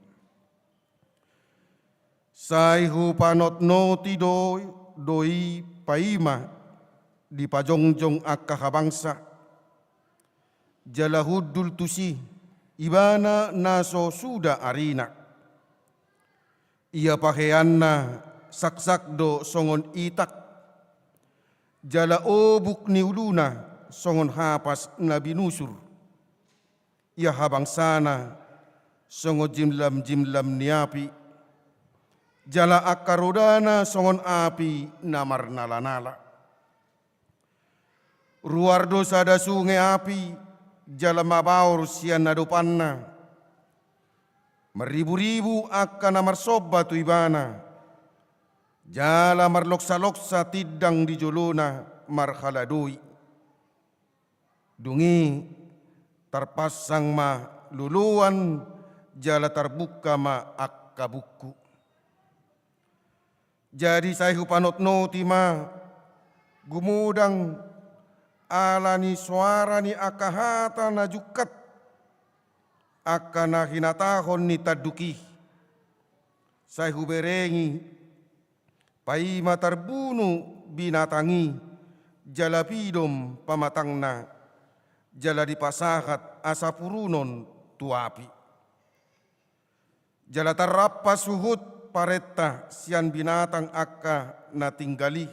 Saihu panot noti doi paima di pajongjong akahabangsa jalahudul tusi ibana naso suda arina. Ia pakaianna saksak do songon itak jala obuk niuluna songon hapas nabi nusur. Ia habangsana songon jimlam niapi jala akarodana songon api namar nala-nala. Ruardo sada sungai api jala mabaur sian nadopanna. Meribu-ribu akan namar soba tu ibana. Jala marloksa-loksa tidang di jolona marhaladui. Dungi terpasang ma luluan jala terbuka ma akabuku. Jadi saya panot noti ma gumudang alani suara ni akahata najukat akana hinatahon ni taduki. Saya berengi paima terbunuh binatangi jalapidom pamatangna jala dipasahat asapurunon tuapi. Jala tarapa suhut pareta sian binatang akka natinggali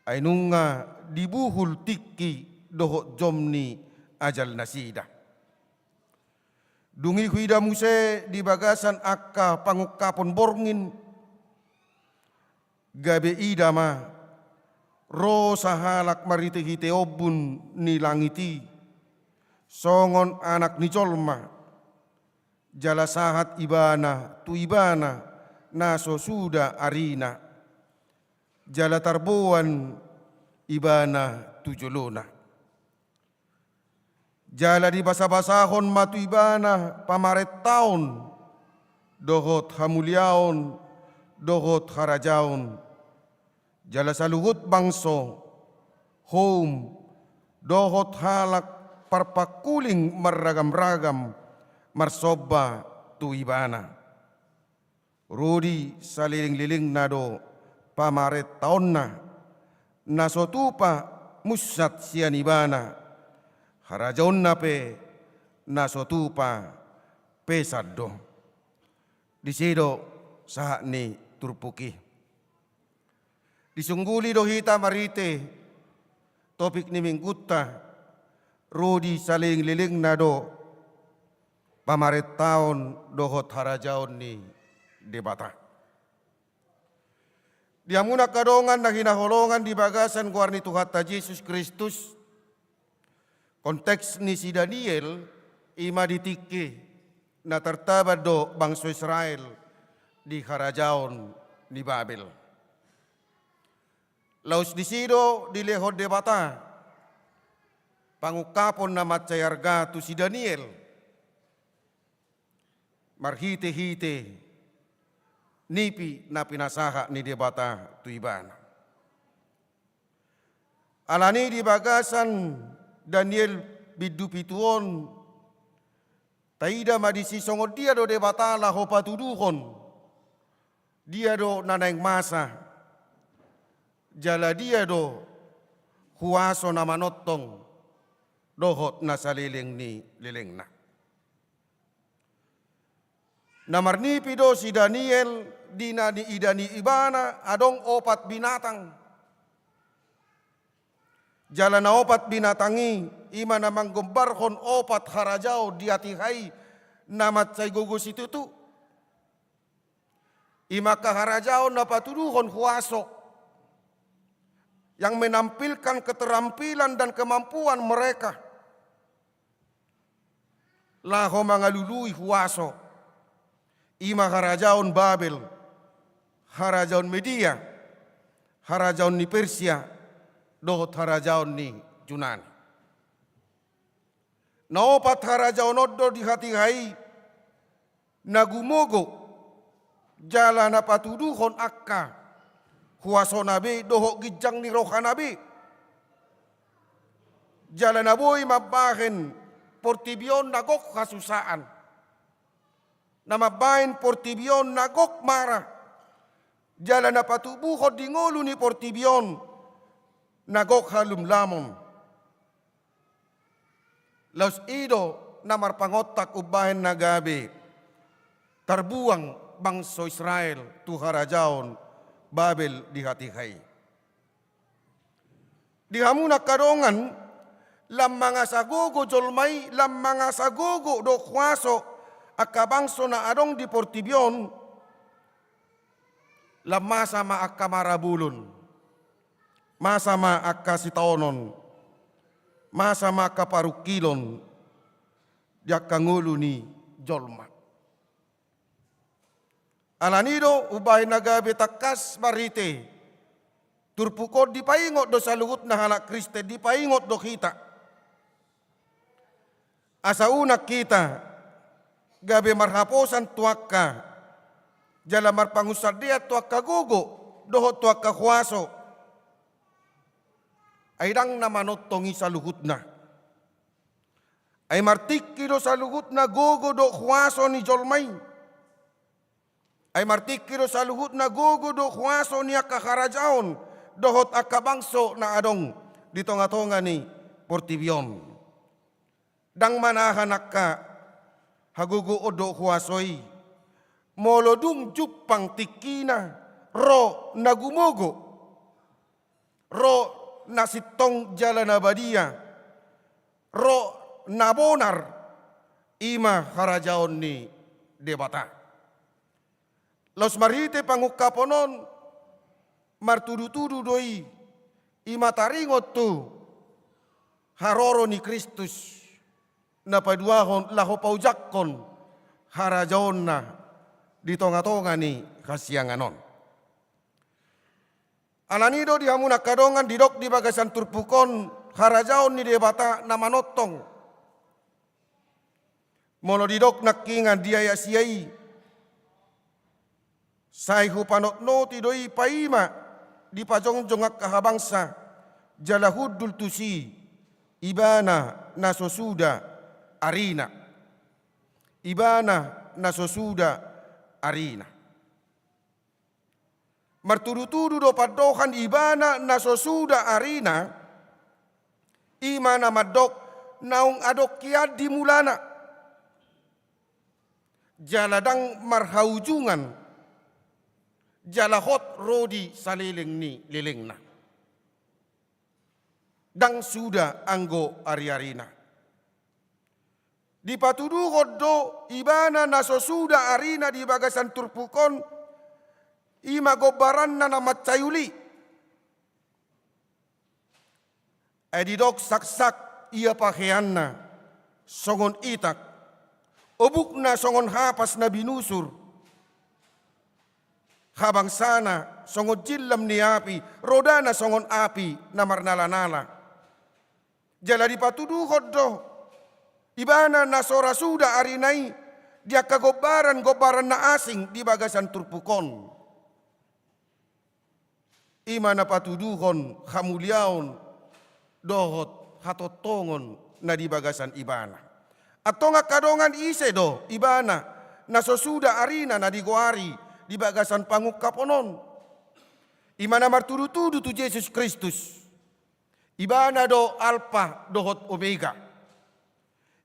ainunga dibuhul tiki dohot jomni ajal nasida. Dungi huida muse di bagasan akka pangukapon borngin gabe idama rosa halak marite-hite obun ni langiti songon anak ni colma jala sahat ibana tu ibana naso suda arina jala tarboan ibana tu jolona jala di basa-basahon matu ibana pamaret taun dohot hamuliaon dohot harajaon jala saluhut bangso home dohot halak parpakuling marragam-ragam marsoba tu ibana. Rudi saliling-liling nado pamaret taonna nasotupa musat sian ibana harajaon nape nasotupa pesado. Disido saat ni turpuki. Disungguli dohita marite topik ni mingguta rudi saling-liling nado pamaret taon dohot harajaon ni debata. Diamuna kadongan na hinaholongan di bagasan kuarni Tuhan Yesus Kristus. Konteks ni si Daniel ima ditiki na tertabad do bangsa Israel di harajaon ni Babel. Laus disido di lehod debata pangukapon na matsayarga tu si Daniel marhite-hite nipi na pinasaha ni debata tu ibana. Alani di bagasan Daniel bidu pituon taida madisi songo dia do debata la hopa tuduhon dia do nanaing masa jala dia do huaso na manotong dohot na saliling ni lilingna. Namarnipi do si Daniel dina ni idani ibana adong opat binatang. Jala na opat binatangi, ima na manggombarhon opat harajao diatihay namat say gugos itu tu. Ima kaharajao na patuduhon huaso yang menampilkan keterampilan dan kemampuan mereka. Laho mangalului huaso, ima harajaon Babel, harajaon Media, harajaon ni Persia, dohot harajaon ni Yunani. Naopat harajaon oddo di hati hai, nagumogo, jala na patuduhon akka, huaso nabi, dohok gijang ni roha nabi. Jala na boy mabahen, portibion nagok kasusaan. Namabahin portibion nagok marah. Jala na patubuhod di ngolo ni portibion nagok halumlamon. Laus ido na marpangotak ubahin nagabi. Tarbuang bangsa Israel tu harajaon Babel di hatihay. Di hamunak kadongan lam mga sagogo jolmay, lam mga sagogo do kwaso akabangso na adong di portibion, lam masama akamarabulon, masama akasitaonon, masama kaparukilon, diak kangulo ni jolma. Alanido ubay nagabi takas marite, turpukod di paingot do sa luhut na halak Kriste, di paingot do kita. Asa unak kita, gabi marhaposan tuaka, jala marpangusad dia tuaka gugo, dohot tuaka huaso, ay dang namanottongi sa luhut na. Ay martikiro sa luhut na gugo do huaso ni jolmay. Ay martikiro sa luhut na gugo do huaso ni akaharajaon, dohot akabangso na adong dito nga tonga ni portibion. Dang manahanak ka, hagugo odo huasoy, molodung jupang tikina, ro nagumogo, ro nasitong jala na badia, ro nabonar, ima harajaon ni debata. Los marite pangukaponon, martudu-tudu doi, ima taringot tu, haroro ni Kristus, na paduahon laho paujakkon harajaon na di tonga-tonga ni kasianganon. Alanido di hamunak kadongan didok di bagasan turpukon harajaon ni debata na manotong. Molo didok nakingan diaya siyai. Sai hupanotno tidoi paima di pajongjongak kahabangsa jalahudul tusi ibana nasosuda arina. Ibana nasosuda arina. Martudu-tudu do padohan ibana nasosuda arina. Imana madok naung adok kiad di mulana. Jaladang marhaujungan. Jalahot rodi saliling ni lilingna. Dang suda anggo ari-arina. Di patuduhod do ibana nasosuda arina di bagasan turpukon ima gobaran na namatsayuli. Edidok saksak ia pakean na songon itak. Obuk na songon hapas na binusur. Habang sana songon jilam ni api, roda na songon api na marnala-nala. Jala di patuduhod do ibana nasora suda arinai dia kagobaran na asing di bagasan turpukon. Ima na patuduhon hamuliaon dohot hatotongon na di bagasan ibana. Atau nga kadongan ise do ibana nasosuda arina na di goari di bagasan pangukaponon. Ima na martudu-tudu tu Yesus Kristus. Ibana do alfa dohot omega.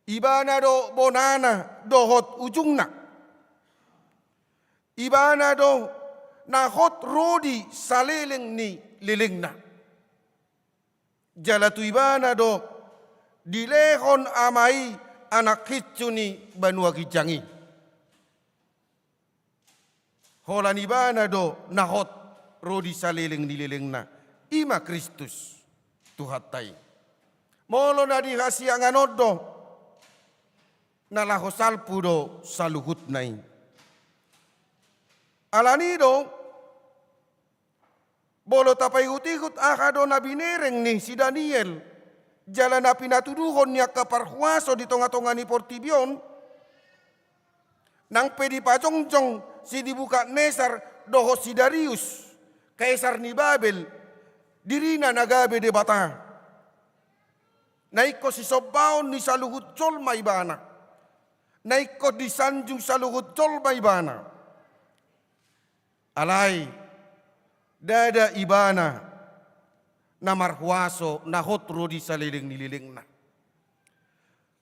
Ibana do bonana dohot ujungna. Ibana do nahot rodi saleleng ni lilingna. jala tuibana do dilehon amai anak hitsuni banua kijangi. Holan ibana do nahot rodi saleleng nilelengna ima Kristus tuhatai. Molo na di hasiangan odo nalaho salpu do saluhut nai. Alanido bolo tapai hutikut akado na binereng ni si Daniel jalan na pinatuduhon niya kaparhuaso di tonga-tonga ni Portibion nang pedi pajongjong si dibuka Nesar doho si Darius kaisar ni Babel dirina nagabe de bata naiko si sobaon ni saluhut jolma ibana naiko di sanjung saluhut jolma ibana alai dada ibana na marhuaso na hotro di salileng nilileng na.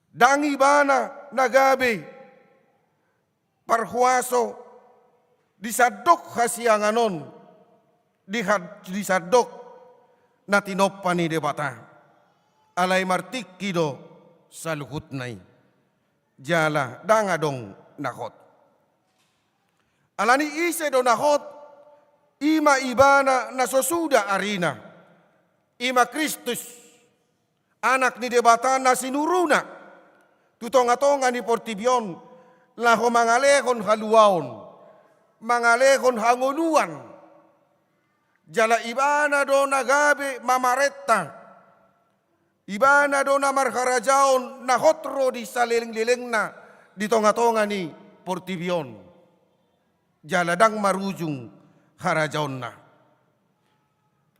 Dang ibana nagabe parhuaso di sadok hasianganon di sadok na tinopani debata. Alay martik kido saluhut nai. Jala dangadong nakot. Alani ise do nakot ima ibana na sosuda arina. Ima Kristus, anak ni debatan na sinuruna. Tutonga-tonga ni Portibion, laho mangalehon haluaon, mangalehon hanguluan. Jala ibana do nagabe mamaretta. Ibana do na marharajaon na hotro di salileng-lileng na di tonga-tonga ni Portibion. Jala dang marujung harajaon na.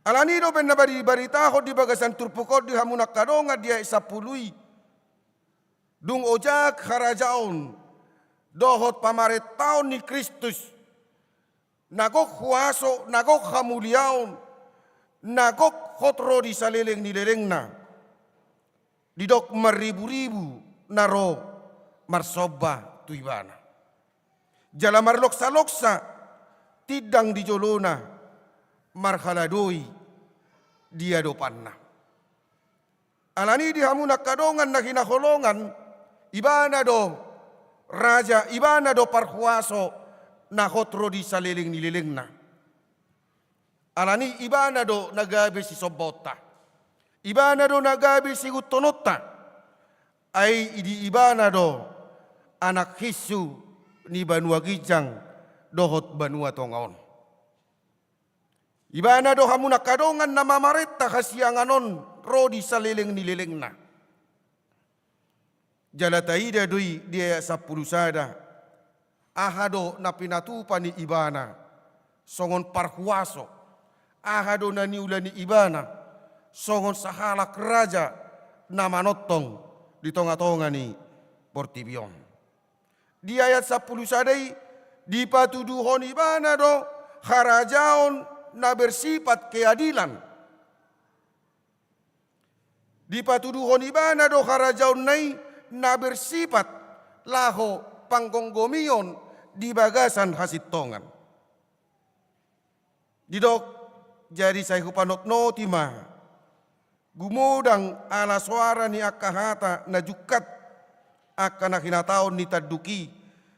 Alanido ben nabari-baritaho di bagasan turpukod di hamunak kadonga dia isapului. Dung ojak harajaon dohot pamaret taon ni Kristus. Nagok huaso, nagok hamuliaon, nagok hotro di salileng nileleng na. Didok maribu-ribu naro marsoba tuibana. Jala marloksa-loksa tidang di jolona marhaladoi dia dopanna. Alani di hamunak kadongan na hinaholongan ibana do raja ibana do parhuaso na hotro di salileng nilileng na. Alani ibana do nagabe si sobota. Ibana do nagabe si gutonota. Ay idi ibana do anak hisu ni Banua Gijang dohot Banua Tongaon. Ibana do hamunak kadongan na mamaretta hasianganon rodi salileng nilileng na. Jalataida dui dia sapurusada. Ahado na pinatupa ni ibana. Songon parhuaso. Ahado na niula ni ibana. Songon sahalak raja na manotong di tonga-tonga ni Portibion. Di ayat 10 sadai dipatuduhon ibana do harajaon na bersifat keadilan. Dipatuduhon ibana do harajaon nai na bersifat laho panggonggomion di bagasan hasitongan. Didok jadi saya hupanot notima gumudang ala suara ni akahata na jukat akan nakinataon ni taduki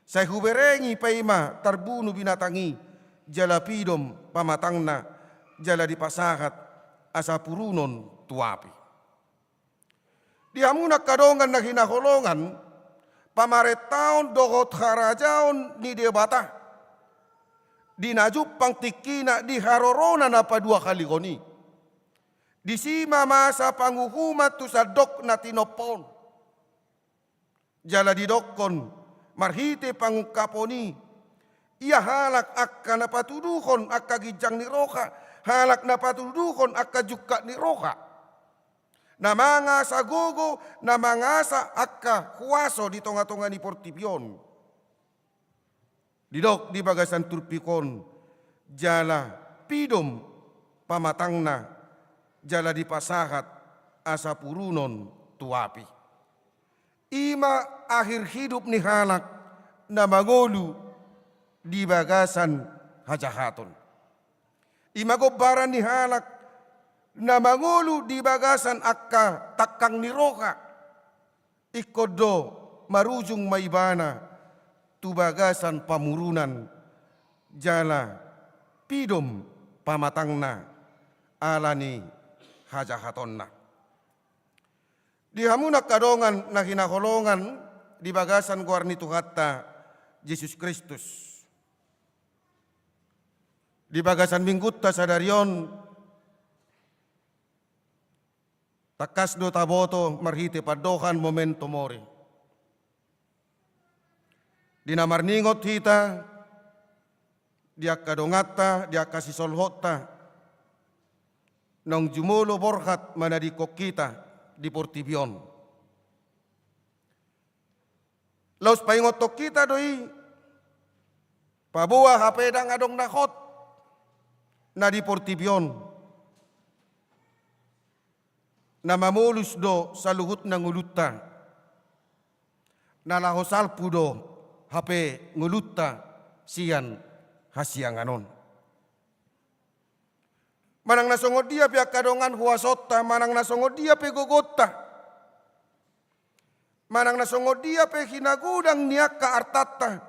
saya huberengi paima tarbunu binatangi jala pidom pamatangna jala dipasahat asa purunon tuapi. Di hamunak kadongan na hinaholongan pamaretaon dohot harajaon ni debata. Di najupang tikina di harorona na padua kali koni. Di sima masa panguhumat tu sadok na tinopon. Jala didokon marhite pangukaponi. Ia halak akka napatuduhon akka gijang ni roka. Halak napatuduhon akka juka ni roka. Namanga sa gogo, namanga sa akka kuwaso di tonga-tonga ni Portibion. Didok di bagasan turpikon, jala pidom pamatangna, jala dipasahat asa purunon tuapi. Ima akhir hidup ni halak na mangolu di bagasan hajahaton. Ima gobaran ni halak na mangulu di bagasan akka takang ni roha ikodo marujung maibana tu bagasan pamurunan jala pidom pamatangna alani hajahatonna. Di hamunak kadongan na hinaholongan di bagasan guarni Tuhatta Yesus Kristus. Di bagasan minggutta sadarion takas do taboto marhite padohan momento mori. Di namarningot hita dia kadongata dia kasih solhota nong jumulo borhat manadikok kita di Portibion. Laus paingotok kita doi pabuah hapedang adong nakot na di Portibion na mamulus do sa luhut ng ulutta na lahosalpu do hape ngulutta siyan hasianganon. Manang nasongod dia pihak kadongan huasota, manang nasongod dia pe gogotta, manang nasongod dia pe hinagudang niyak ka artata,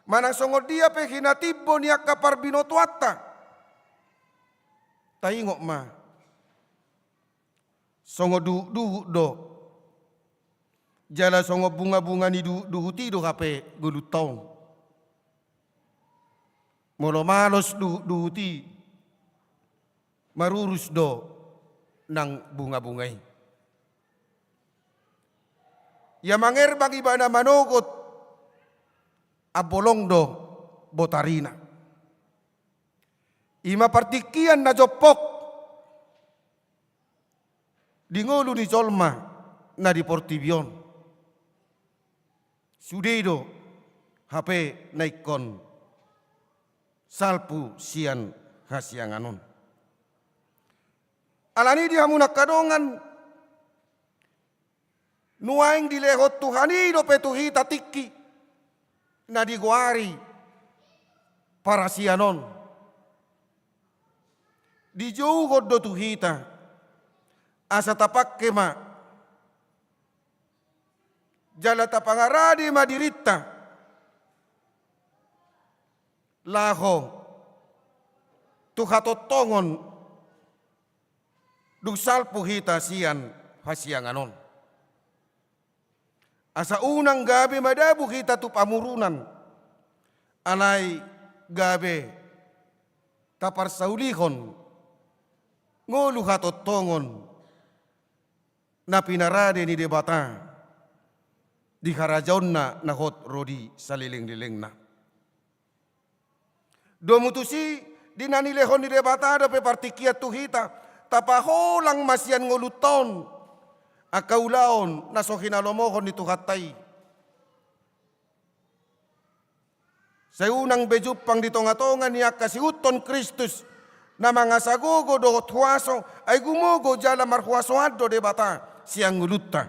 manang songod dia pe hinatibbo niyak ka parbinotuatta. Taingok ma, songod du do, jala songod bunga-bunga ni duhuti do hape gulutong, molo malos duhuti, marurus do ng bunga-bungay. Yamangerbang iba na manogot abolong do botarina. Ima partikian na jopok di ngulu ni Jolma na di Portibion. Sudedo hape naikon salpu sian hasianganon. Alani dia munak kadongan nuaing dilehot Tuhani do petuhi tatiki na diguari para sianon. Dijauhod do tuhita asa tapak kema jala tapangaradi madirita laho tuhatotongon dugsal puhita siyan hasianganon. Asa unang gabi madabu kita tu pamurunan alay gabi tapar saulihon ngulu hatotongon na pinarade ni debata di harajaon na hot rodi saliling-liling na. Domutusi dinanilehon ni debata da pe partikiat tuhita tapaholang masyan nguluton akaulaon na sohinalomohon ni tuhatay. Sa unang bejupang di tonga-tonga niya kasiuton Kristus na mga sagogo do huaso ay gumugo jala marhuasoado de bata siyang ngulutta.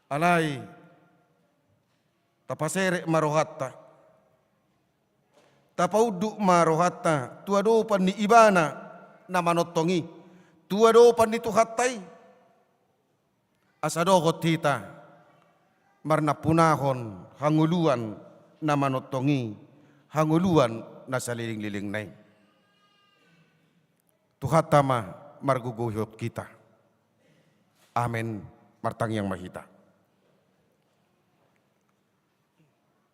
Alay tapasere marohatta tapaudu marohatta tuadopan ni ibana na manotongi tuadopan ni tuhatay asadogot hita marnapunahon hanguluan na manotongi hanguluan na saliling-liling nay. Tuhatama marguguhot kita. Amen. Martangyang mahita.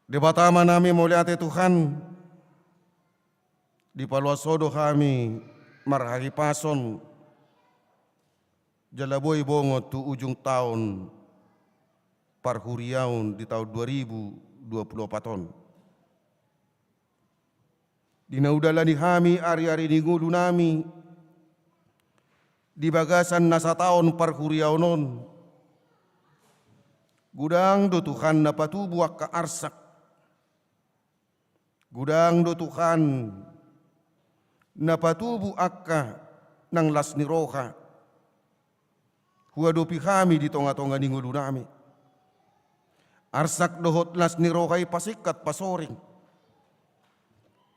Debatama namin muli ate Tuhan, di paluasodo kami marhahipason jalaboy bongo tu ujung tahun parhuriaun di tahun 2024. Dinaudalani kami ari-ari ningulu nami di bagasan nasa taon parhuriaunon. Gudang do Tuhan na patubuak ka arsak. Gudang do Tuhan na patubu akka ng las ni roha. Huwadopi kami di tonga-tonga ningulu nami. Arsak dohot las ni roha pasikat pasoring.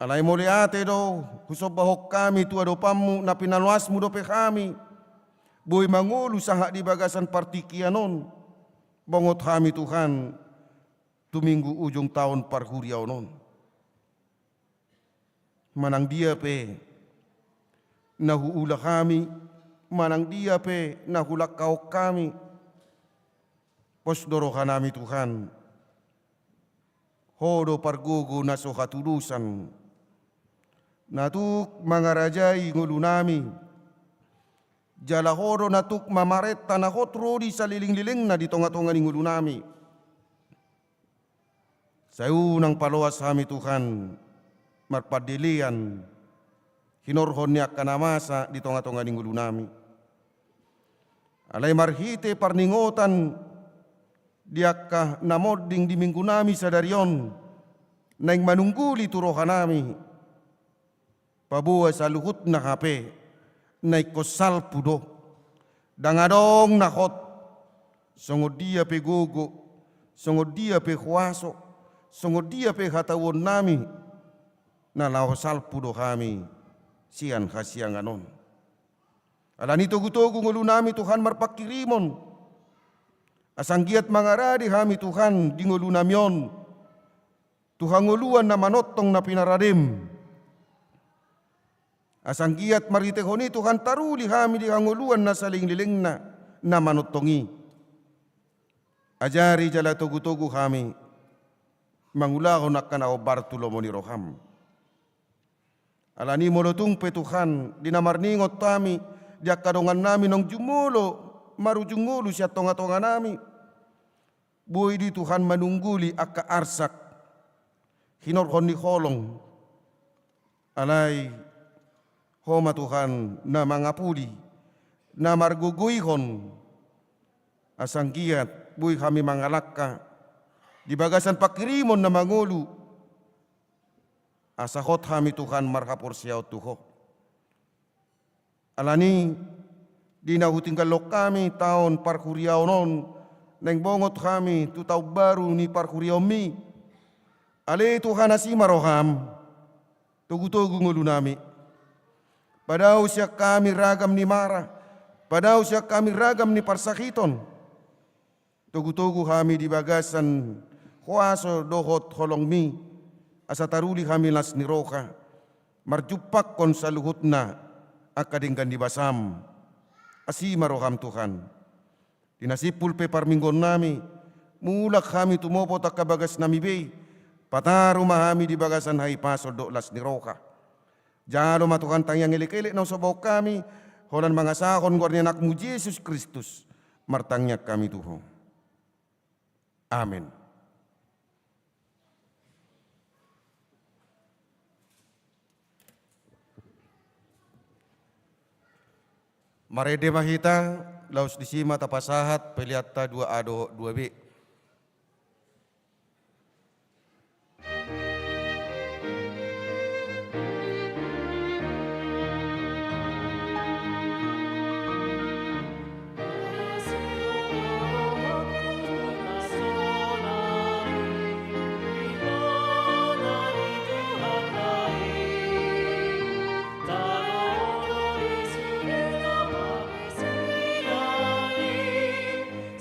Alay muli ate do, husopahok kami tu adopamu na pinaluasmu dope kami. Boy mangulu sahak di bagasan partikianon. Bangot kami Tuhan, tuminggu ujung tahun parhuriau non. Manang dia pe, nahuula kami, manang dia pe, nahulak kau kami. Posdoro kanami Tuhan, hodo pargogo na sohatulusan, natuk mangarajai ngulu nami, jala hodo natuk mamaret tanah hotro di saliling-liling na di tonga-tonga ngulu nami. Sayunang paloas kami Tuhan, marpadilian, hinorhonnya kanamasa di tonga-tonga ngulu nami. Alay marhite parningotan, diakah namoding di minggu nami sadarion, naing manungguli turohan nami. Pabuwa sa luhut na hape, naik kosal pudo, dangadong nakot, songod dia pe gogo, songod dia pe huaso, songod dia pe hatawon nami, na lahosal pudo kami, sian hasiang anon. Alani togu-togu ngulu nami Tuhan marpakirimon, asanggiat mangaradi kami Tuhan di ngulu namion, Tuhan nguluan na manotong na pinaradim. Asanggiat maritehoni Tuhan taruli kami di nguluan na saling-liling na manotongi. Ajari jala togu-togu kami, mangulahon akan ao Bartolomeo ni Roham. Alani molotung pe Tuhan, dinamarningot kami, dia kadongan nami nong jumulo, marujungulu siya tonga-tonga nami. Buhay di Tuhan manungguli aka arsak, hinorhon ni holong. Alay, homa Tuhan na mangapuli, na marguguyhon, asanggiat, buhay kami mangalakka, di bagasan pakirimon na mangulu, asahot kami Tuhan marhapor siyaw tuho. Alani, di nahutinggalok kami tahun parhuriau non, neng bongot kami tu tau baru ni parhuriau mi. Ale Tuhan asima roham, tugu-tugu ngulu nami. Padahal siya kami ragam ni mara, padahal siya kami ragam ni parsakiton. Tugu-tugu kami di bagasan, huaso dohot holong mi, asa taruli kami las ni roka, marjupak kon sa luhut na, akadinggan di basam, asima roham Tuhan. Dinasipul pe parminggon nami, mulak kami tumopo tak kabagas nami be, pataru mahami di bagasan hai pasol do las ni roka. Jalo matukan tangyang ilik-ilik na sobaw kami, holan mga sakon guarni anakmu Yesus Kristus, martangyak kami Tuhan. Amin. Marede mahita, laus disima tapasahat, peliatta 2A 2B.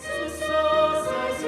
Sus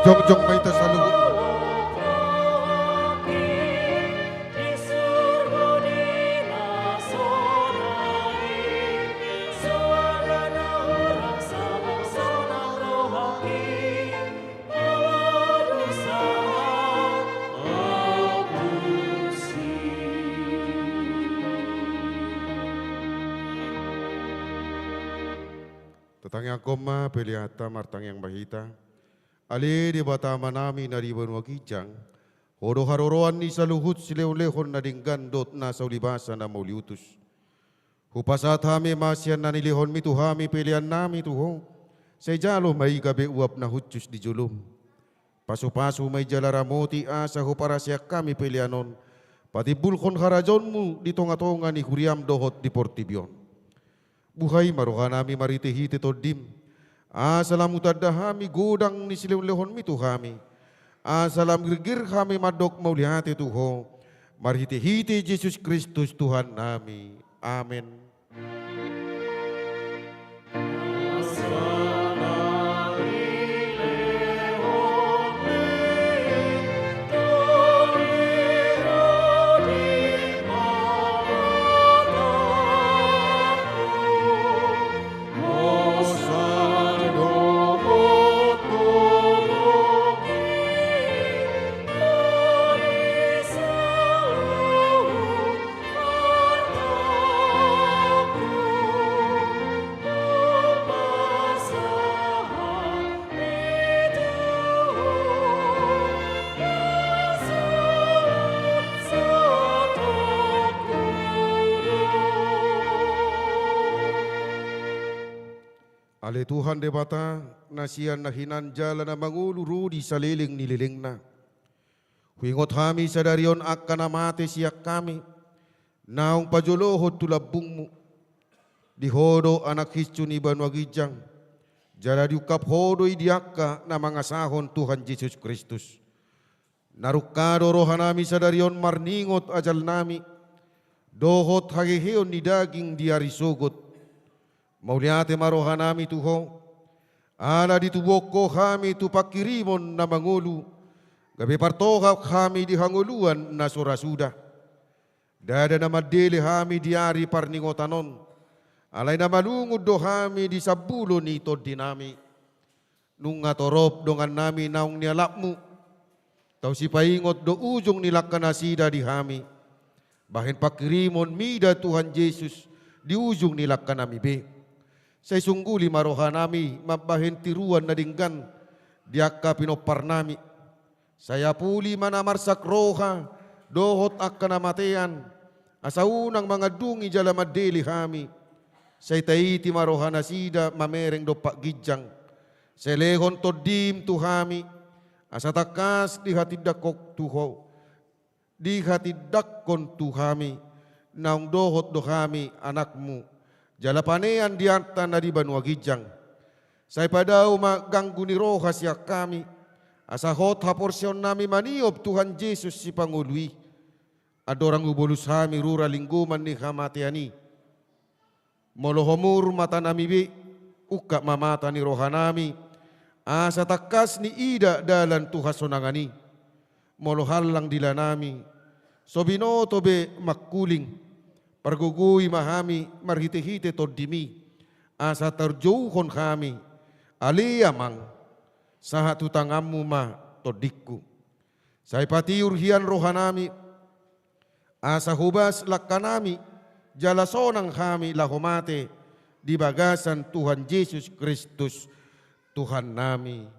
Jongjong mahita sa luhod. Tatang yang koma pelihata martang yang bahita. Ali di bata manami na riban wakijang. Hodo haroroan ni sa luhut sileo-lehon na dinggandot na sa ulibasa na mauliutus. Hupasat hami masyan na nilihon mi tuhami pilihan nami tuho. Sa jalo may gabi uap na hutsus di julum. Pasu-pasu may jalaramoti asa huparasya kami pilihanon. Pati bulkon harajonmu di tonga-tonga ni huriam dohot di Portibyon. Buhay marohan nami maritihiti todim. Asalam utadahami godang ni silewlehon mitu kami. Asalam girgir kami madok maulihati tuho. Marhiti-hiti Yesus Kristus Tuhan nami. Amin. Ale Tuhan debata nasian na hinanjala na manguluru di saliling nililing na. Huingot kami sa darion ak kanamate siyak kami. Naong pajolohod tulabung mo. Dihodo anak Kristo ni Banwagijang. Jara diukap hodo idiaka na mga sahon Tuhan Yesus Kristus. Narukado rohanami sa darion marningot ajal nami. Dohot hagiheon ni daging diarisugot. Mauliate marohanami tuho, ala ditubok ko kami tupakirimon na mangulu, gabi partohak kami di hanguluan na surasuda. Dada na madili kami diari parningotanon, alay na malungod do kami di sabulo nito dinami. Nung ngatorop dongan nami naong nialap mo, tau si paingot do ujong nilakkanasida di kami. Bahin pakirimon mida Tuhan Yesus di ujong nilakkanami be. Sa isungguli marohan nami, mabahin tiruan na dinggan, diakka pinopar nami. Saya puli manamarsak roha, dohot akka namatayan, asa unang mga dungi jala madeli kami. Sa itaiti marohan na sida, mamereng do pagidjang. Sa lehon todim tuhami, asa takas di hatidakok tuho. Di hatidakon tuhami, naong dohot do kami anakmu. Jalapanean diarta na di Banwagijang. Say padaw maganggu ni roha siya kami. Asahot haporsyon nami maniob Tuhan Jesus si Pangului. Adorang ubulus hami rura lingguman ni kamatiani. Molohomur mata nami bi. Uka mamata ni roha nami. Asa takas ni ida dalan Tuhan sonangani. Molohal lang dila nami. Sobinoto be makuling. Pargugui mahami marhite-hite todimi asa terjauhon kami aliyamang saha tutangammu ma todikku. Say pati urhian rohanami asa hubas lakkanami jalasonang kami lahomate di bagasan Tuhan Yesus Kristus Tuhan nami.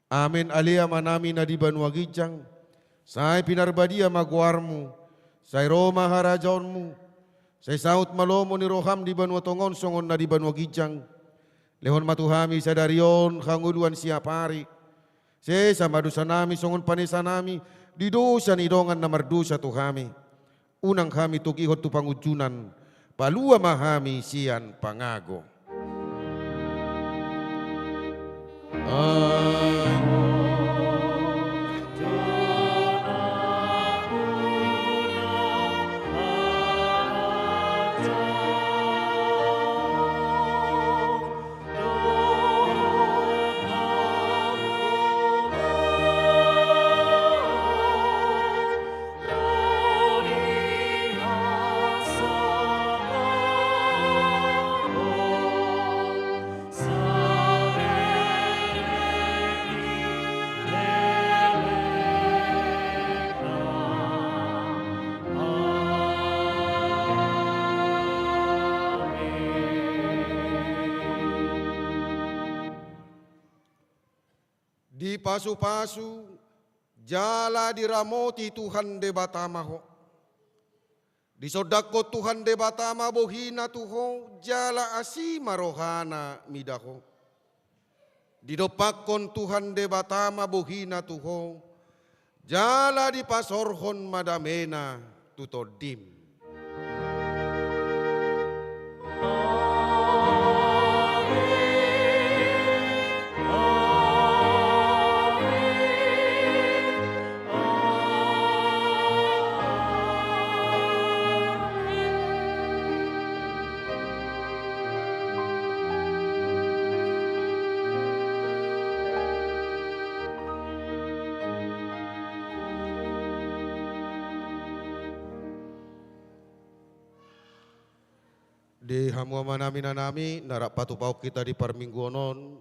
Amin aliyama nami na di Banwagijang. Say pinarbadia magwarmu say Roma harajonmu. Say saut malomo ni roham di Banwatongon songon na di Banwagijang. Lehon matuhami sa darion kanguluan siapari. Say sa madusa nami songon panisa nami di dosa ni dongan na mardusa tuhami. Unang kami tukihot tu pangujunan palua mahami sian pangago. di pasu-pasu, jala diramoti Tuhan de batamaho. Di sodako Tuhan de batama bohina tuho, jala asima rohana midaho. Di dopakon Tuhan de batama bohina tuho, jala di pasorhon madamena tutodim. Di hamua manami nanami narak patu pauk kita di parmingguonon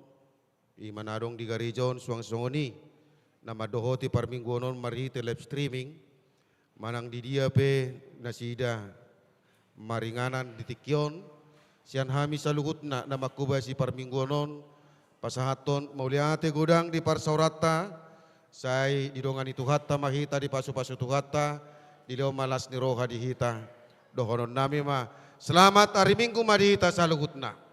i manadong di garijon suang songoni nama dohoti parmingguonon mari te live streaming manang di dia pe nasida maringanan di tikyon sian hami saluhutna nama kubasi parmingguonon pasahaton mauliate godang di parsaurata sai didongani tuhatta mahita di pasu-pasu tuhatta di leo malas ni roha di hita dohonon nami ma selamat hari Minggu madita saluhutna.